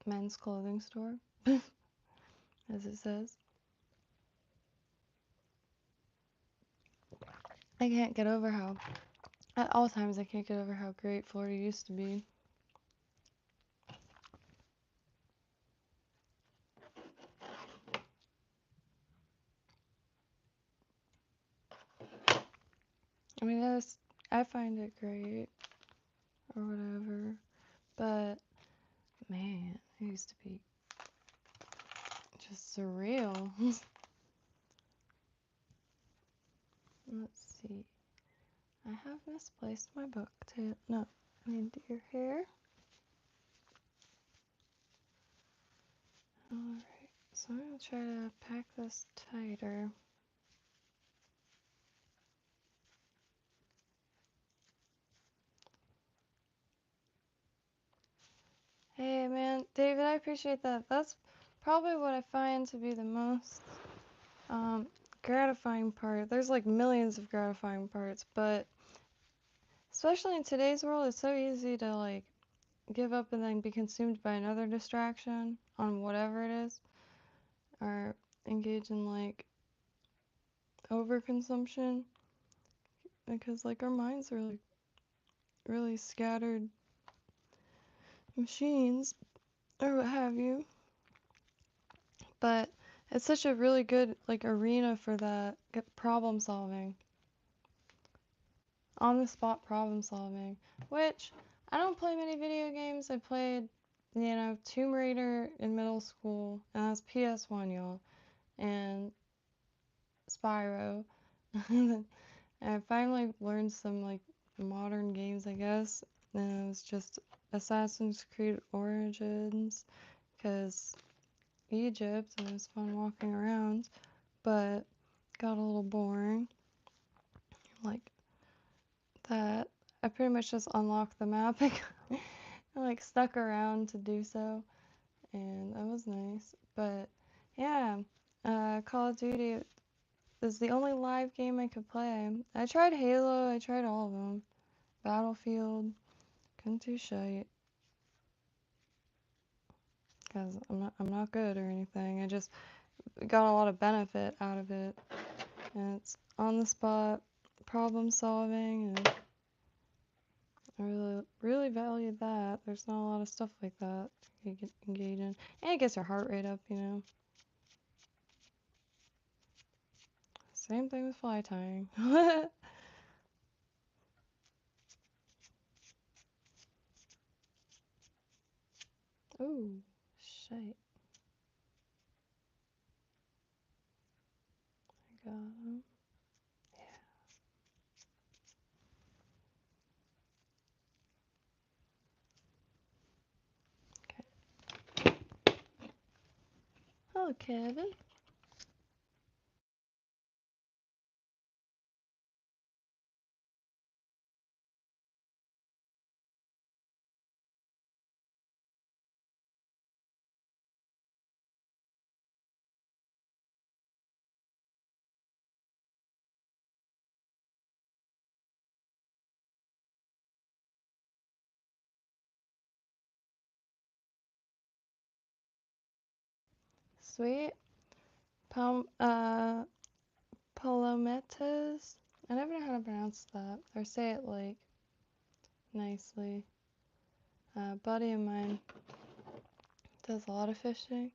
men's clothing store, as it says. I can't get over how, at all times, I can't get over how great Florida used to be. I mean, I find it great, or whatever, but man, it used to be just surreal. Let's see. I have misplaced my book too. No, I need your hair. Alright, so I'm gonna try to pack this tighter. Hey man, David, I appreciate that. That's probably what I find to be the most gratifying part. There's like millions of gratifying parts, but especially in today's world, it's so easy to like give up and then be consumed by another distraction on whatever it is, or engage in like overconsumption, because like our minds are like really scattered machines or what have you. But it's such a really good like arena for that problem solving, on the spot problem solving, which I don't play many video games. I played, Tomb Raider in middle school, and that's PS1, y'all, and Spyro. And I finally learned some like modern games, I guess, and it was just Assassin's Creed Origins, because Egypt, and it was fun walking around, but got a little boring. Like that, I pretty much just unlocked the map and like stuck around to do so, and that was nice. But yeah, Call of Duty is the only live game I could play. I tried Halo, I tried all of them. Battlefield, couldn't do shite, because I'm not good or anything. I just got a lot of benefit out of it, and it's on the spot problem solving, and I really valued that. There's not a lot of stuff like that you can engage in, and it gets your heart rate up, Same thing with fly tying. Ooh, shite. I got him. Okay. Hello, Kevin. Sweet. Palometas. I never know how to pronounce that or say it like nicely. A buddy of mine does a lot of fishing.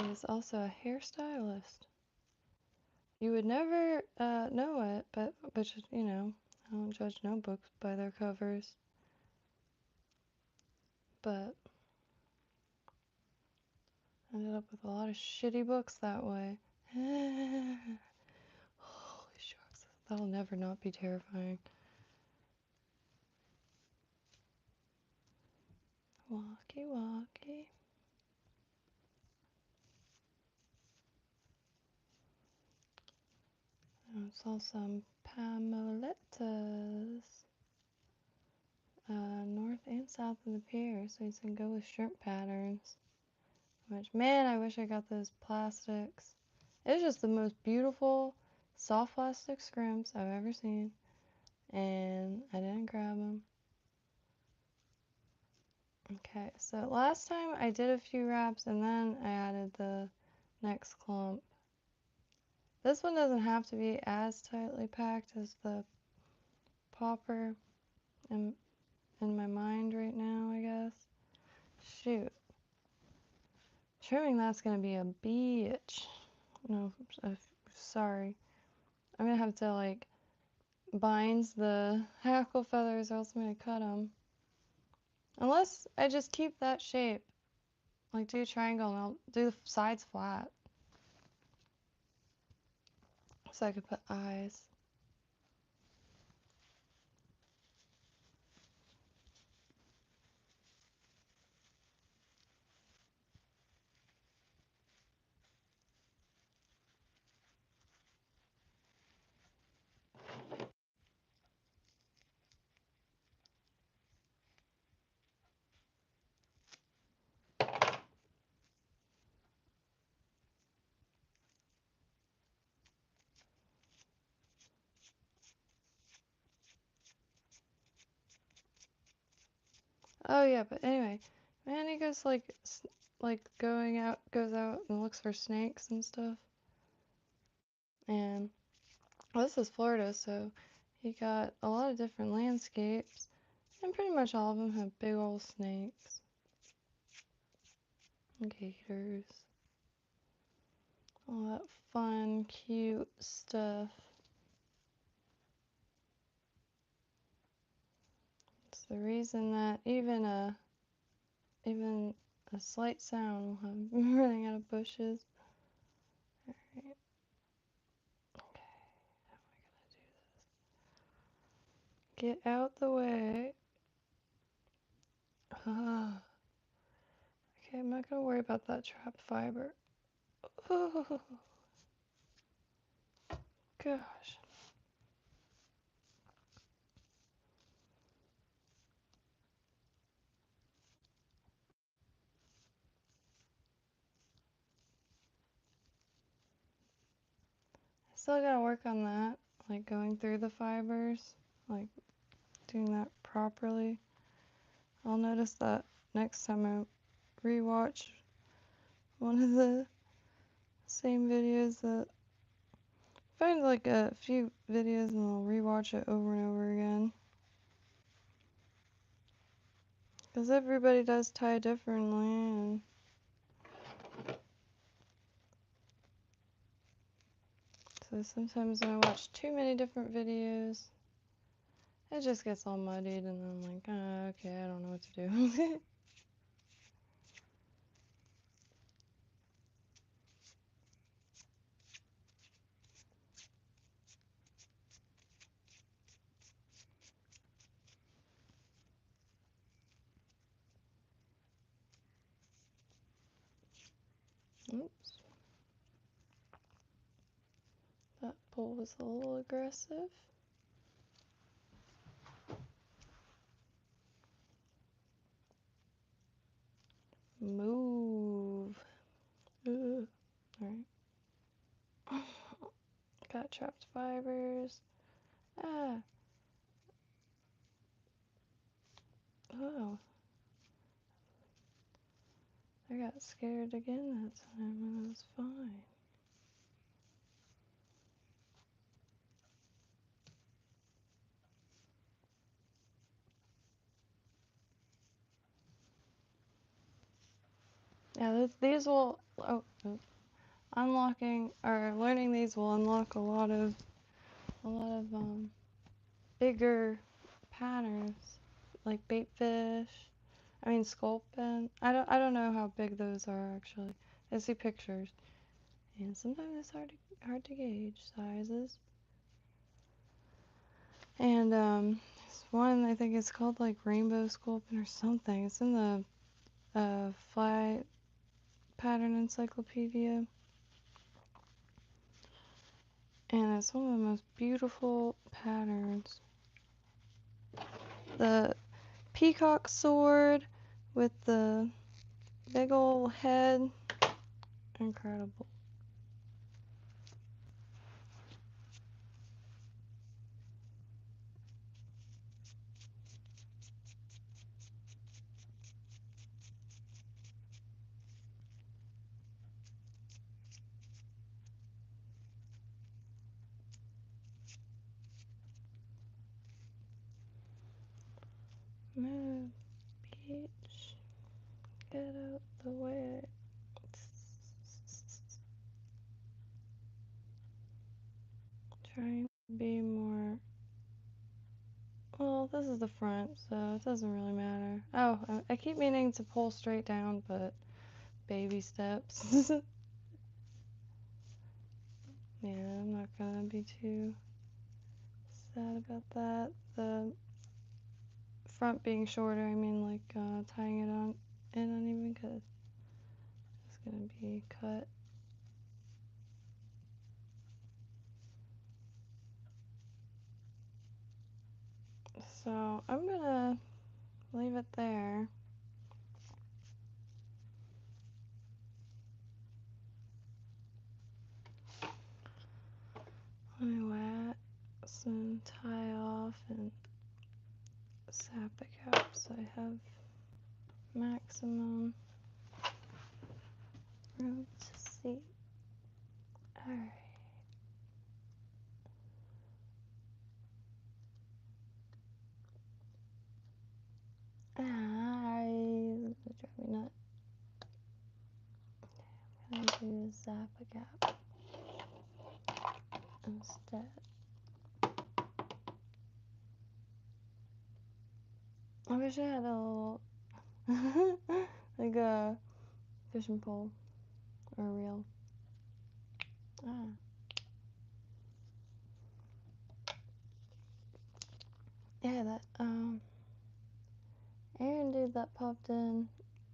He's also a hairstylist. You would never know it, but just, I don't judge no books by their covers. But I ended up with a lot of shitty books that way. Holy shucks, that'll never not be terrifying. Walkie walkie. I saw some Pamoletas. North and south of the pier, so you can go with shrimp patterns. Which, man, I wish I got those plastics. It's just the most beautiful soft plastic scrimps I've ever seen, and I didn't grab them. Okay, so last time I did a few wraps, and then I added the next clump. This one doesn't have to be as tightly packed as the popper in my mind right now, I guess. Shoot. Trimming that's gonna be a bitch. No, sorry. I'm gonna have to like bind the hackle feathers or else I'm gonna cut them. Unless I just keep that shape. Like do a triangle and I'll do the sides flat. So I could put eyes. Oh yeah, but anyway, man, he goes like goes out and looks for snakes and stuff. And well, this is Florida, so he got a lot of different landscapes, and pretty much all of them have big old snakes, and gators, all that fun, cute stuff. It's the reason that even a slight sound will have me running out of bushes. Alright. Okay, how am I gonna do this? Get out the way. Okay, I'm not gonna worry about that trapped fiber. Oh, gosh. I still gotta work on that, like going through the fibers, like doing that properly. I'll notice that next time I rewatch one of the same videos that find like a few videos and I'll rewatch it over and over again. Because everybody does tie differently, and so sometimes when I watch too many different videos, it just gets all muddied and I'm like, oh, okay, I don't know what to do. Oops. That pull was a little aggressive. Move. Alright. Got trapped fibers. Ah. Oh. I got scared again that time and it was fine. Yeah, these will, unlocking or learning these will unlock a lot of bigger patterns, like bait fish. I mean sculpin. I don't know how big those are actually. I see pictures, and sometimes it's hard to gauge sizes. And there's one I think it's called like rainbow sculpin or something. It's in the fly pattern encyclopedia, and it's one of the most beautiful patterns. The peacock sword with the big old head, incredible. Move, beach, get out the way. Trying to be more. Well, this is the front, so it doesn't really matter. Oh, I keep meaning to pull straight down, but baby steps. Yeah, I'm not gonna be too sad about that. The front being shorter, I mean like tying it on in uneven because it's gonna be cut. So I'm gonna leave it there. Let me wax and tie off and sap the caps I have maximum room to see. Alright. This is gonna drive me nuts. I'm gonna do zap a gap instead. I wish I had a little like a fishing pole or a reel. Yeah, that Aaron dude that popped in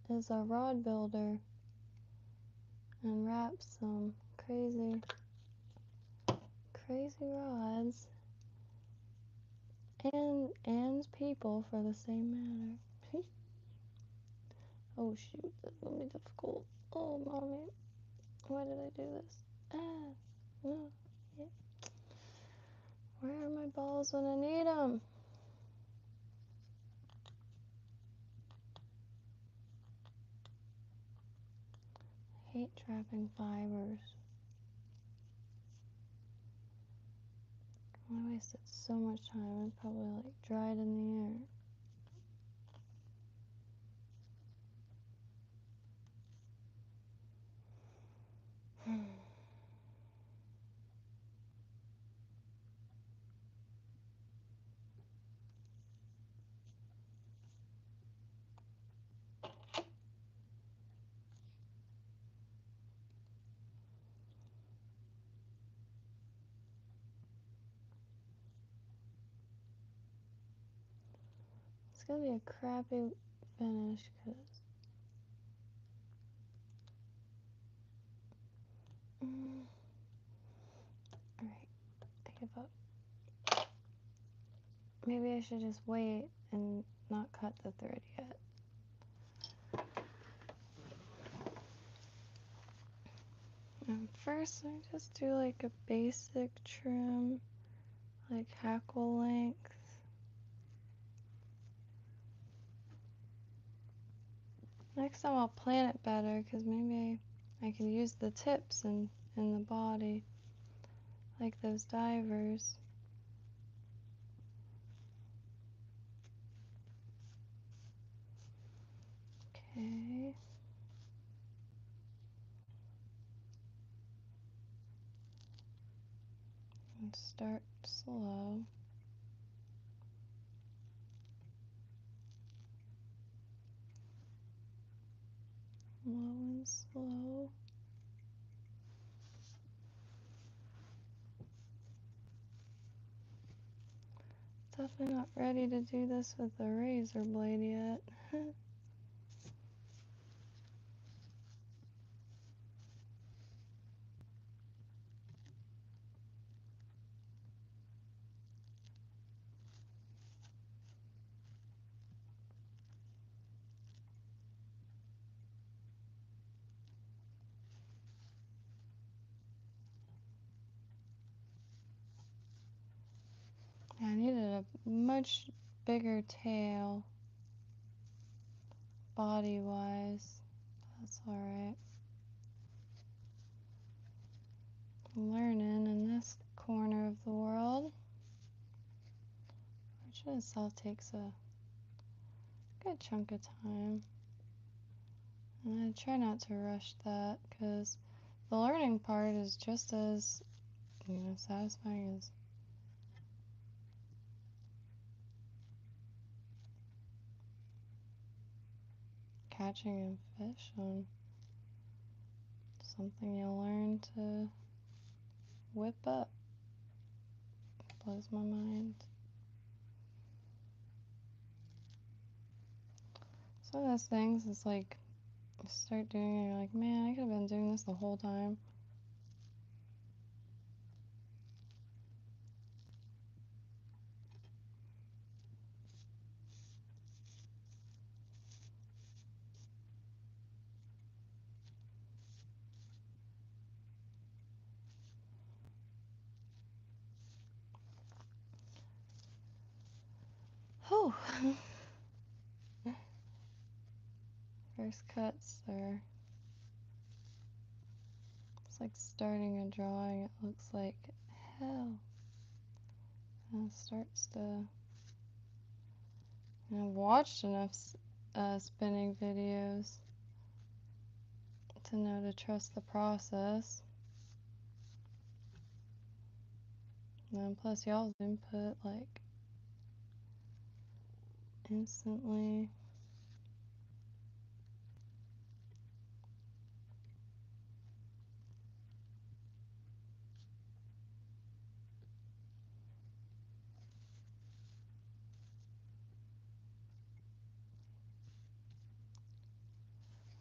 is a rod builder and wraps some crazy rods and people for the same matter. Oh shoot, that's gonna be difficult. Oh mommy, why did I do this? No, yeah. Where are my balls when I need them? I hate trapping fibers. I wasted so much time. It probably like dried in the air. It's gonna be a crappy finish because alright, I give up. Maybe I should just wait and not cut the thread yet. First, I just do like a basic trim, like hackle length. Next time I'll plan it better because maybe I can use the tips in the body, like those divers. Okay. And start slow. Low and slow. Definitely not ready to do this with the razor blade yet. I needed a much bigger tail, body-wise. That's alright. I'm learning in this corner of the world, which in itself takes a good chunk of time. And I try not to rush that because the learning part is just as, satisfying as catching a fish on something you learn to whip up. Blows my mind. Some of those things, it's like, you start doing it, you're like, man, I could have been doing this the whole time. Oh. First cuts are, it's like starting a drawing. It looks like hell. And it starts to, and I've watched enough spinning videos to know to trust the process. And then plus y'all's input like instantly.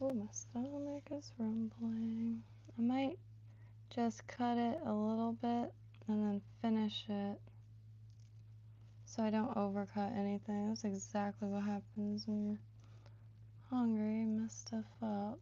Oh, my stomach is rumbling. I might just cut it a little bit and then finish it so I don't overcut anything. That's exactly what happens when you're hungry and mess stuff up.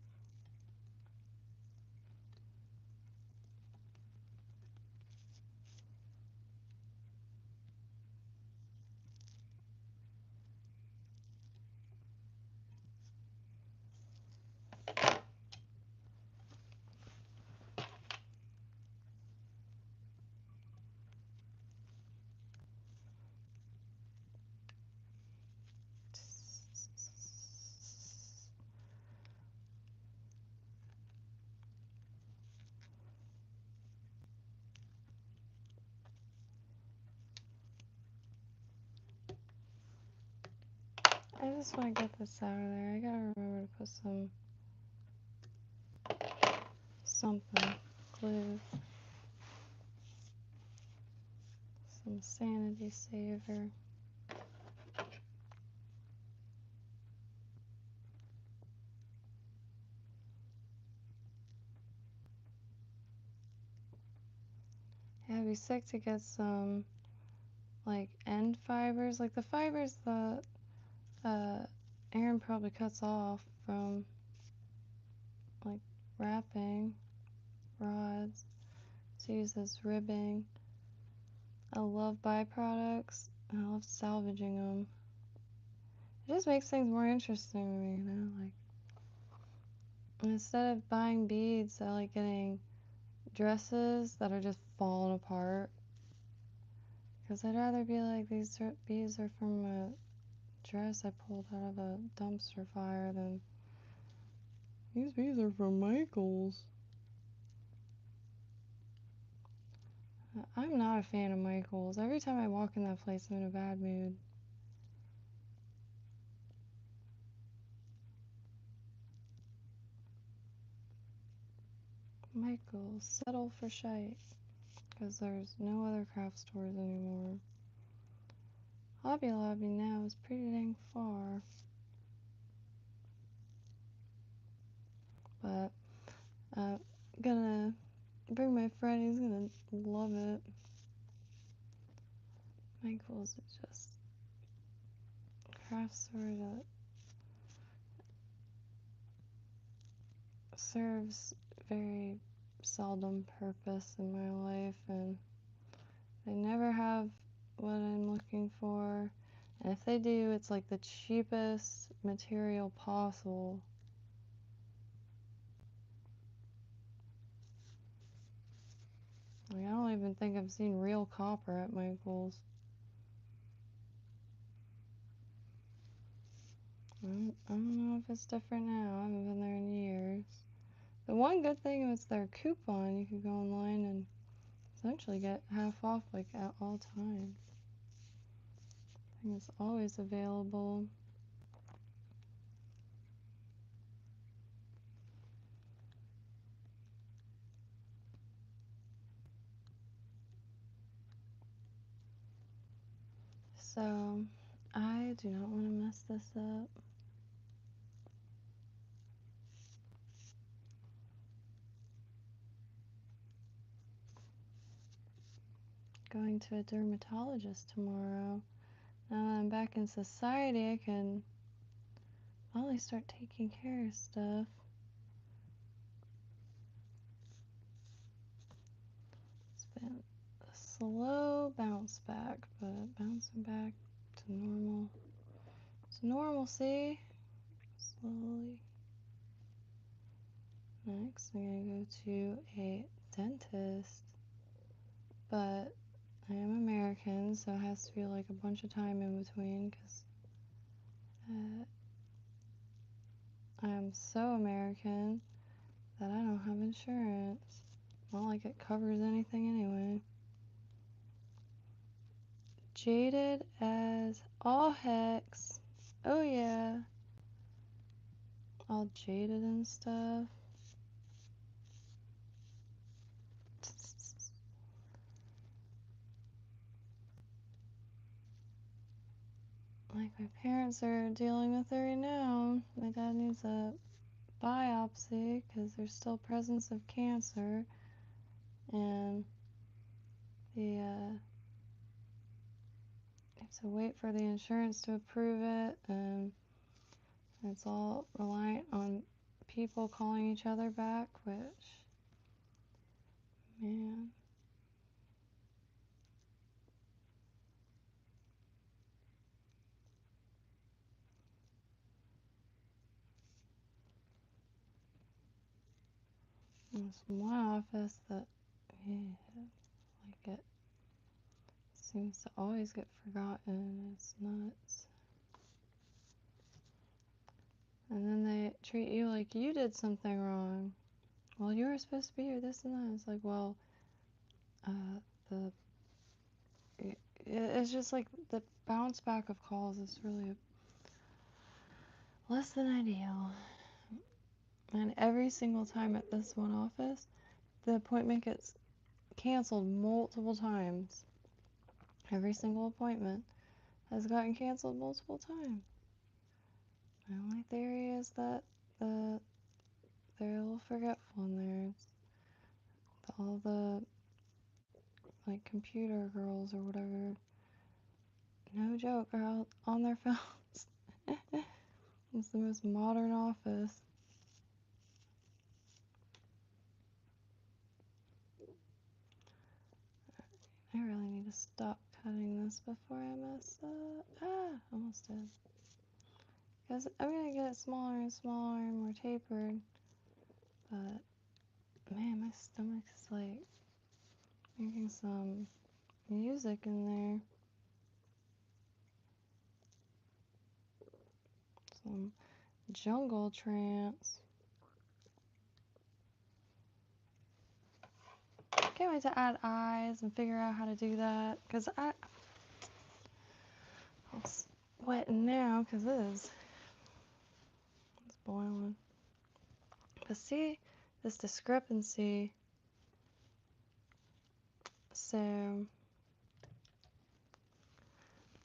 I just want to get this out of there. I gotta remember to put something, glue, some sanity saver. Yeah, it'd be sick to get some like end fibers, like the fibers that Aaron probably cuts off from like wrapping rods to use as ribbing. I love byproducts and I love salvaging them. It just makes things more interesting to me, you know, like instead of buying beads, I like getting dresses that are just falling apart. Because I'd rather be like, these beads are from a dress I pulled out of a dumpster fire than these beads are from Michael's. I'm not a fan of Michael's. Every time I walk in that place, I'm in a bad mood. Michael's, settle for shite. Because there's no other craft stores anymore. Hobby Lobby now is pretty dang far. But gonna bring my friend, he's gonna love it. Michael's is just a craft store that serves very seldom purpose in my life, and they never have what I'm looking for. And if they do, it's like the cheapest material possible. Like, I don't even think I've seen real copper at Michael's. I don't know if it's different now. I haven't been there in years. The one good thing was their coupon. You could go online and essentially get half off like at all times. I think it's always available. So I do not want to mess this up. Going to a dermatologist tomorrow. Now that I'm back in society, I can finally start taking care of stuff. It's been a slow bounce back, but bouncing back to normal. It's normalcy, slowly. Next, I'm gonna go to a dentist, but I am American, so it has to be like a bunch of time in between because I am so American that I don't have insurance. Not like it covers anything anyway. Jaded as all hex. Oh yeah. All jaded and stuff. Like my parents are dealing with it right now. My dad needs a biopsy because there's still presence of cancer, and the have to wait for the insurance to approve it, and it's all reliant on people calling each other back, which, man. There's one office that, yeah, like it seems to always get forgotten. It's nuts. And then they treat you like you did something wrong. Well, you were supposed to be here, this and that. It's like, well, it's just like the bounce back of calls is really less than ideal. And every single time at this one office, the appointment gets canceled multiple times. Every single appointment has gotten canceled multiple times. My only theory is that they're a little forgetful in there. All the like computer girls or whatever, no joke, are out on their phones. It's the most modern office. I really need to stop cutting this before I mess up. Ah, almost did. Because I'm gonna get it smaller and smaller and more tapered. But man, my stomach is like making some music in there. Some jungle trance. Can't wait to add eyes and figure out how to do that. Because I'm sweating now because it's boiling. But see this discrepancy. So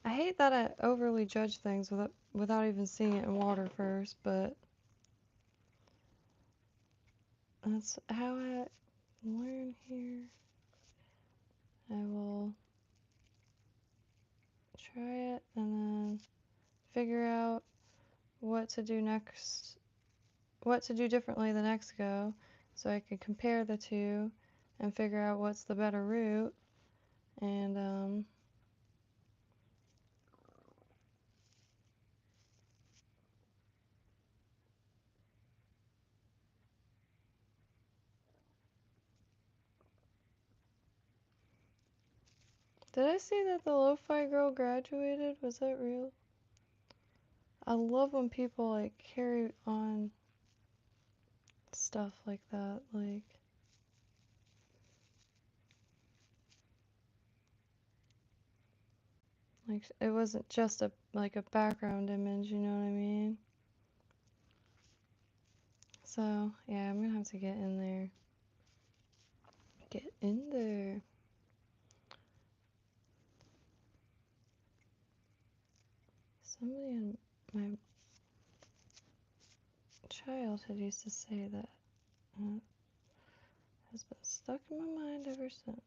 I hate that I overly judge things without even seeing it in water first, but that's how I learn here. I will try it and then figure out what to do next, what to do differently the next go, so I can compare the two and figure out what's the better route. And did I see that the lo-fi girl graduated? Was that real? I love when people like carry on stuff like that, like it wasn't just a background image, you know what I mean? So yeah, I'm gonna have to get in there. Get in there. Somebody in my childhood used to say that. Has been stuck in my mind ever since.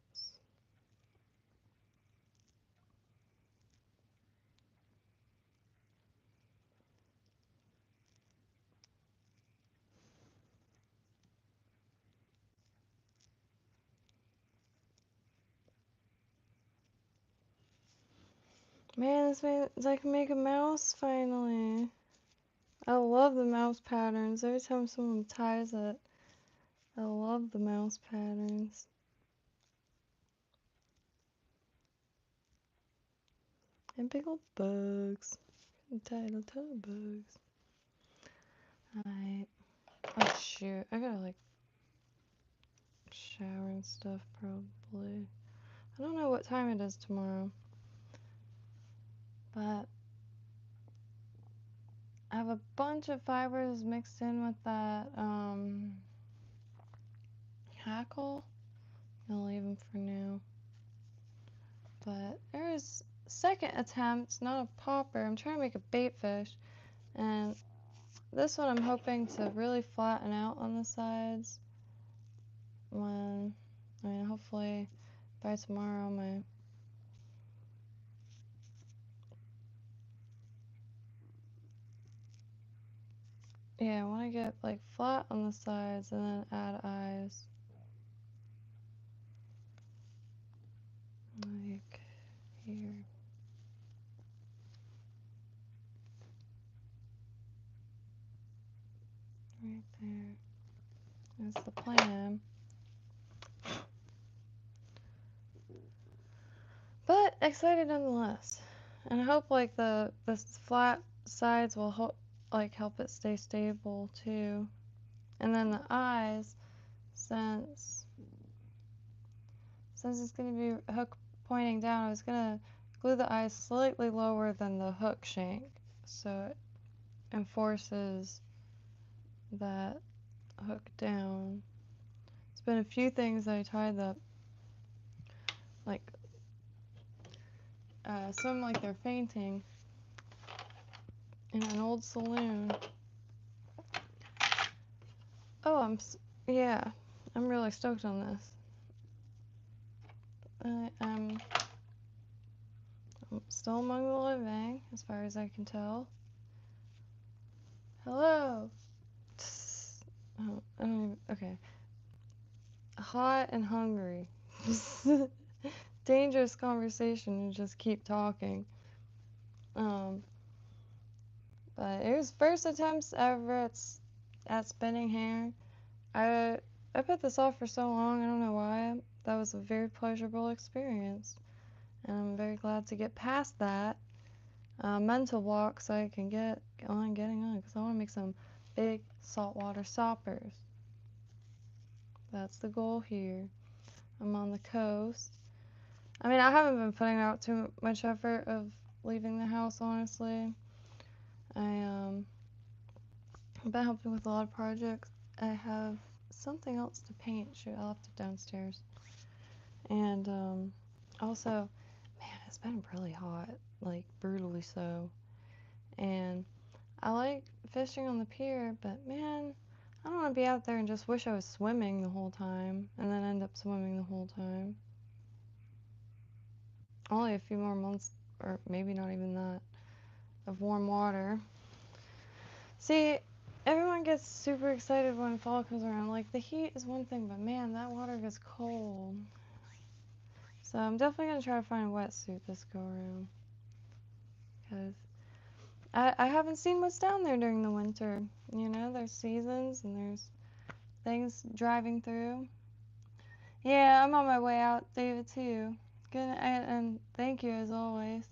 Man, this means I can make a mouse finally. I love the mouse patterns. Every time someone ties it, I love the mouse patterns. And big old bugs. Entitled to bugs. Alright. Oh shoot. I gotta like shower and stuff probably. I don't know what time it is tomorrow. But I have a bunch of fibers mixed in with that hackle. I'll leave them for now. But there's second attempt, not a popper. I'm trying to make a bait fish. And this one I'm hoping to really flatten out on the sides. Hopefully by tomorrow I want to get like flat on the sides and then add eyes. Like here. Right there. That's the plan. But excited nonetheless. And I hope like the flat sides will help it stay stable too. And then the eyes, since it's going to be hook pointing down, I was going to glue the eyes slightly lower than the hook shank, so it enforces that hook down. It's been a few things I tied that swim like they're fainting in an old saloon. Oh, I'm really stoked on this. I'm still among the living, as far as I can tell. Hello. Oh, I don't even, okay. Hot and hungry. Dangerous conversation and just keep talking. But it was first attempts ever at spinning hair. I put this off for so long, I don't know why. That was a very pleasurable experience. And I'm very glad to get past that mental block so I can get on getting on, because I want to make some big saltwater soppers. That's the goal here. I'm on the coast. I mean, I haven't been putting out too much effort of leaving the house, honestly. I've been helping with a lot of projects. I have something else to paint. Shoot, I left it downstairs. And also, man, it's been really hot, like brutally so. And I like fishing on the pier, but man, I don't want to be out there and just wish I was swimming the whole time and then end up swimming the whole time. Only a few more months, or maybe not even that, of warm water. See, everyone gets super excited when fall comes around. Like, the heat is one thing, but man, that water gets cold. So I'm definitely going to try to find a wetsuit this go around. Because I haven't seen what's down there during the winter. You know, there's seasons and there's things driving through. Yeah, I'm on my way out, David, too. Good, and thank you as always.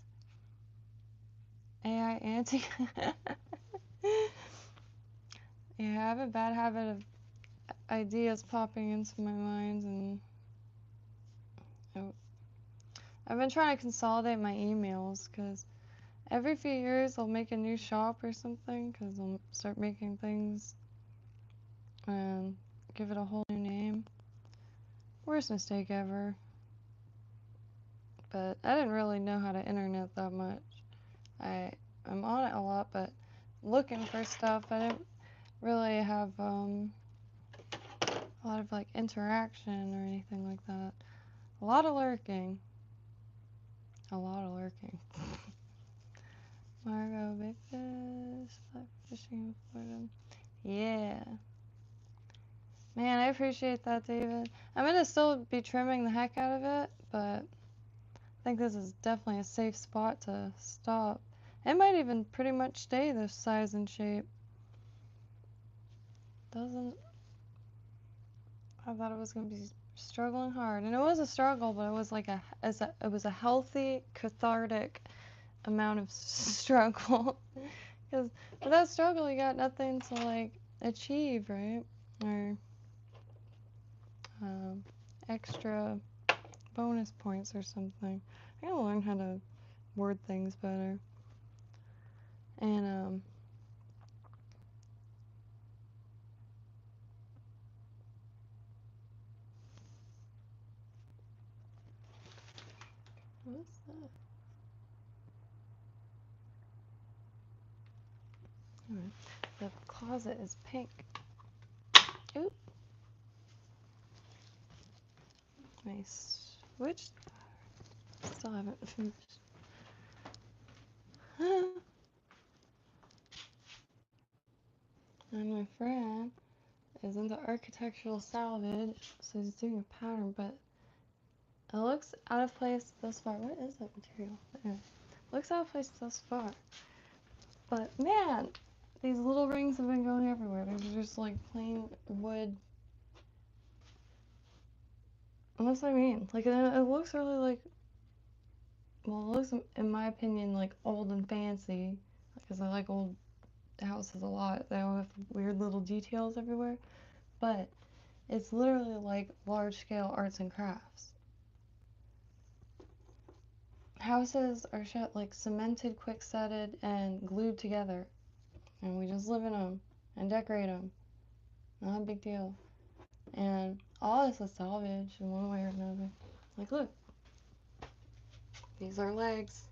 AI Auntie. Yeah, I have a bad habit of ideas popping into my mind, and I've been trying to consolidate my emails, because every few years I'll make a new shop or something, because I'll start making things and give it a whole new name. Worst mistake ever. But I didn't really know how to internet that much. I'm on it a lot, but looking for stuff, I didn't really have a lot of like interaction or anything like that. A lot of lurking. A lot of lurking. Margot, big fish, fly fishing in Florida. Yeah. Man, I appreciate that, David. I'm gonna still be trimming the heck out of it, but I think this is definitely a safe spot to stop. It might even pretty much stay this size and shape. Doesn't I thought it was gonna be struggling hard, and it was a struggle, but it was like it was a healthy, cathartic amount of struggle. Because without struggle, you got nothing to like achieve, right? Or extra bonus points or something. I gotta learn how to word things better. And what's that? Alright. The closet is pink. Oop. Nice. Which still haven't finished. And my friend is into architectural salvage, so he's doing a pattern, but it looks out of place thus far. What is that material? Anyway, looks out of place thus far. But man, these little rings have been going everywhere. They're just like plain wood. And that's what I mean. Like, it looks really like, well, it looks, in my opinion, like old and fancy. Because I like old houses a lot. They all have weird little details everywhere. But it's literally like large scale arts and crafts. Houses are like cemented, quick-setted, and glued together. And we just live in them and decorate them. Not a big deal. And all this is salvage in one way or another. Like, look. These are legs.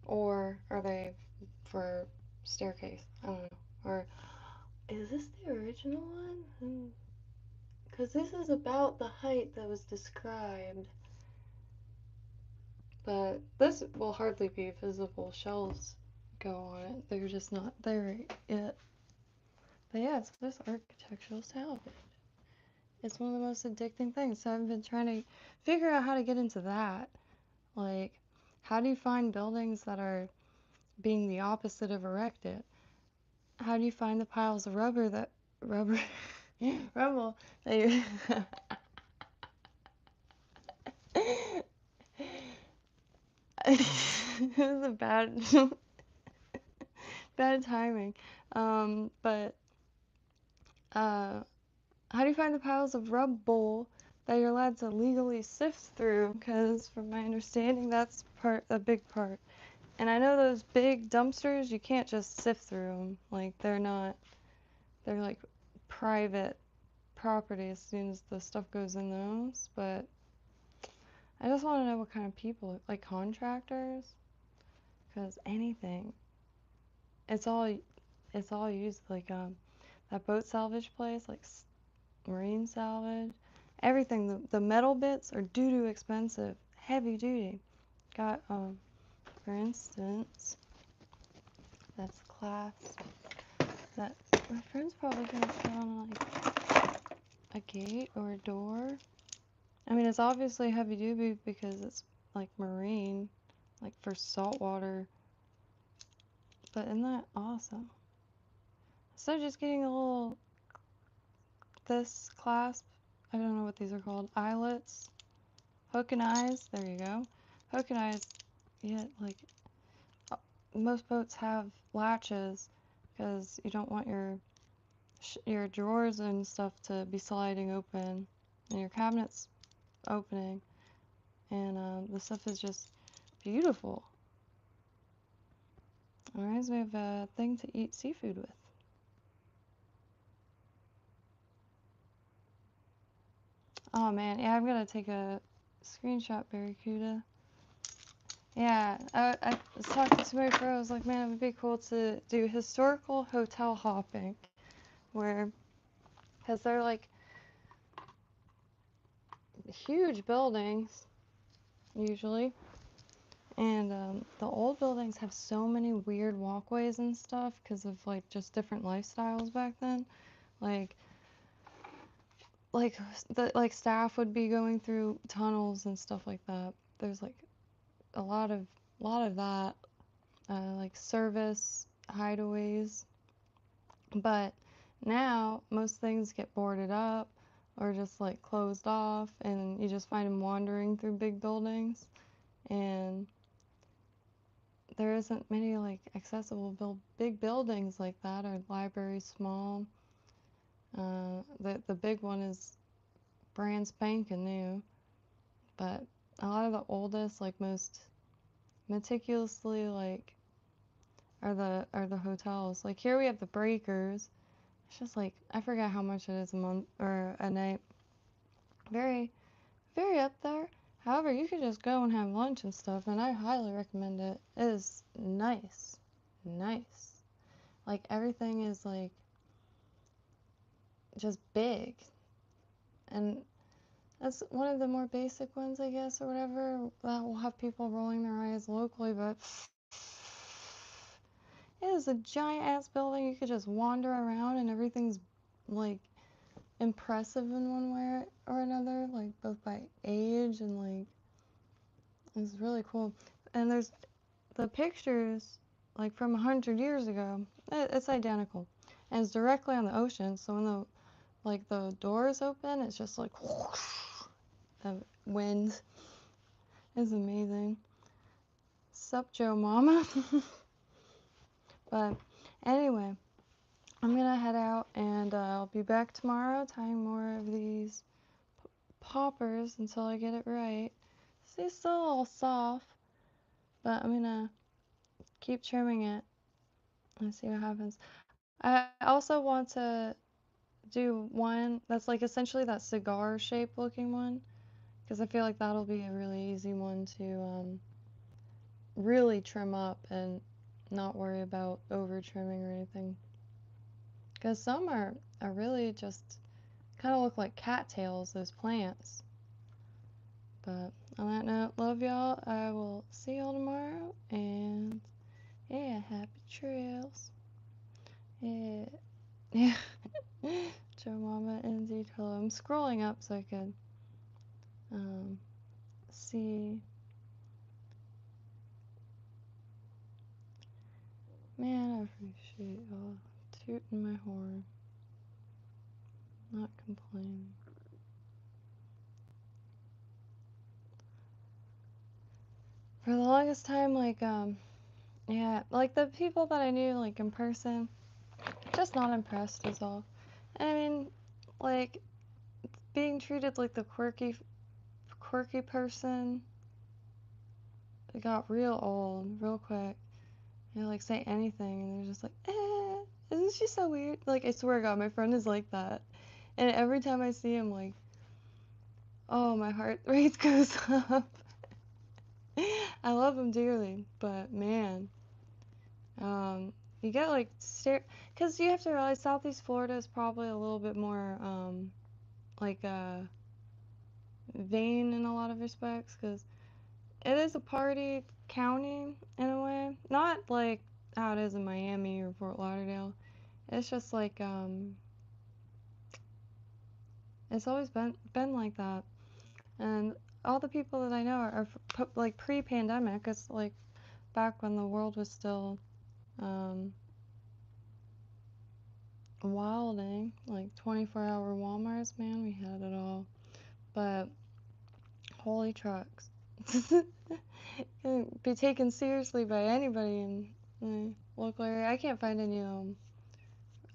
Or are they for staircase? I don't know. Or is this the original one? Because this is about the height that was described. But this will hardly be visible. Shelves go on it. They're just not there yet. But yeah, it's this architectural salvage. It's one of the most addicting things. So I've been trying to figure out how to get into that. Like, how do you find buildings that are being the opposite of erected? How do you find the piles of rubble that you it was a bad timing. But how do you find the piles of rubble that you're allowed to legally sift through? Because from my understanding, that's a big part. And I know those big dumpsters, you can't just sift through them. Like, they're like private property as soon as the stuff goes in those. But I just want to know what kind of people, like contractors, because anything, it's all used. Like that boat salvage place, like marine salvage, everything. The metal bits are doo-doo expensive, heavy duty. Got for instance, that's clasp. That my friend's probably gonna put on like a gate or a door. I mean, it's obviously heavy duty because it's like marine, like for saltwater. But isn't that awesome? So just getting a little, this clasp, I don't know what these are called, eyelets, hook and eyes, there you go. Hook and eyes, yeah, like most boats have latches because you don't want your drawers and stuff to be sliding open and your cabinets opening, and the stuff is just beautiful. It reminds me of a thing to eat seafood with. Oh man, yeah, I'm gonna take a screenshot, Barracuda. Yeah, I was talking to my friend, I was like, man, it would be cool to do historical hotel hopping, because they're like huge buildings, usually, and the old buildings have so many weird walkways and stuff because of like just different lifestyles back then. Like staff would be going through tunnels and stuff like that. There's like a lot of that, like service hideaways. But now most things get boarded up, or just like closed off, and you just find them wandering through big buildings. And there isn't many like accessible big buildings like that, or libraries small. The big one is brand spanking new, but a lot of the oldest, like most meticulously, like are the hotels. Like here we have the Breakers. It's just like I forgot how much it is a month or a night. Very very up there. However, you could just go and have lunch and stuff, and I highly recommend it. It is nice, nice. Like everything is like just big, and that's one of the more basic ones, I guess, or whatever. That will have people rolling their eyes locally, but it is a giant ass building. You could just wander around, and everything's like impressive in one way or another, like both by age and like it's really cool. And there's the pictures like from 100 years ago. It's identical, and it's directly on the ocean. So when the doors open, it's just like whoosh, the wind is amazing. Sup, Joe Mama. But anyway, I'm gonna head out, and I'll be back tomorrow tying more of these poppers until I get it right. See, it's still a little soft, but I'm gonna keep trimming it and see what happens. I also want to do one that's like essentially that cigar shape looking one, because I feel like that'll be a really easy one to really trim up and not worry about over trimming or anything. Because some are really just kind of look like cattails, those plants. But on that note, love y'all. I will see y'all tomorrow, and yeah, happy trails. Yeah. Yeah. Joe Mama indeed. Hello. I'm scrolling up so I could see. Man, I appreciate y'all tooting my horn. Not complaining. For the longest time, like, yeah, like the people that I knew, like, in person, just not impressed is all. And I mean, like, being treated like the quirky person got real old real quick. You know, like, say anything, and they're just like, isn't she so weird? Like, I swear to God, my friend is like that. And every time I see him, like, oh, my heart rate goes up. I love him dearly, but man, you get like because you have to realize Southeast Florida is probably a little bit more like vain in a lot of respects, because it is a party county in a way, not like how it is in Miami or Fort Lauderdale. It's just like it's always been like that, and all the people that I know are like pre-pandemic. It's like back when the world was still wilding, like 24-hour Walmarts, man, we had it all. But holy trucks. Can't be taken seriously by anybody in the local area. I can't find any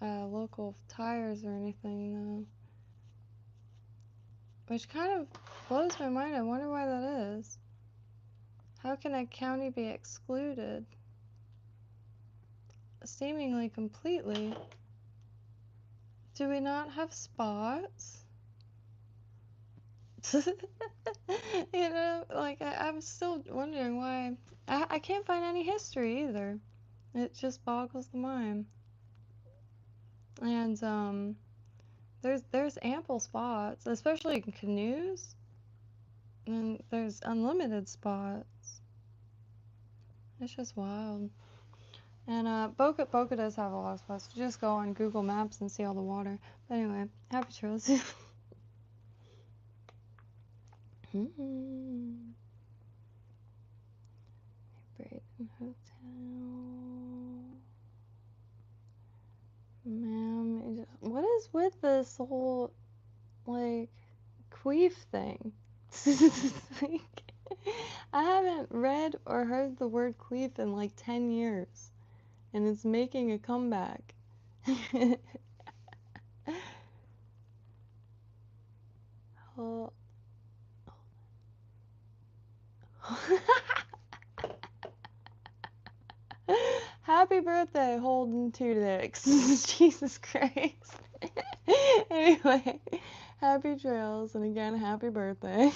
local tires or anything though. Which kind of blows my mind. I wonder why that is. How can a county be excluded? Seemingly completely. Do we not have spots? You know, like I'm still wondering why. I can't find any history either. It just boggles the mind. And there's ample spots, especially in canoes. And there's unlimited spots. It's just wild. And Boca does have a lot of spots. You just go on Google Maps and see all the water. But anyway, happy trails. Brayton Hotel. Man, what is with this whole like, queef thing. Like, I haven't read or heard the word queef in like 10 years, and it's making a comeback. Oh. Happy birthday, holding two dicks. Jesus Christ. Anyway, happy trails, and again, happy birthday.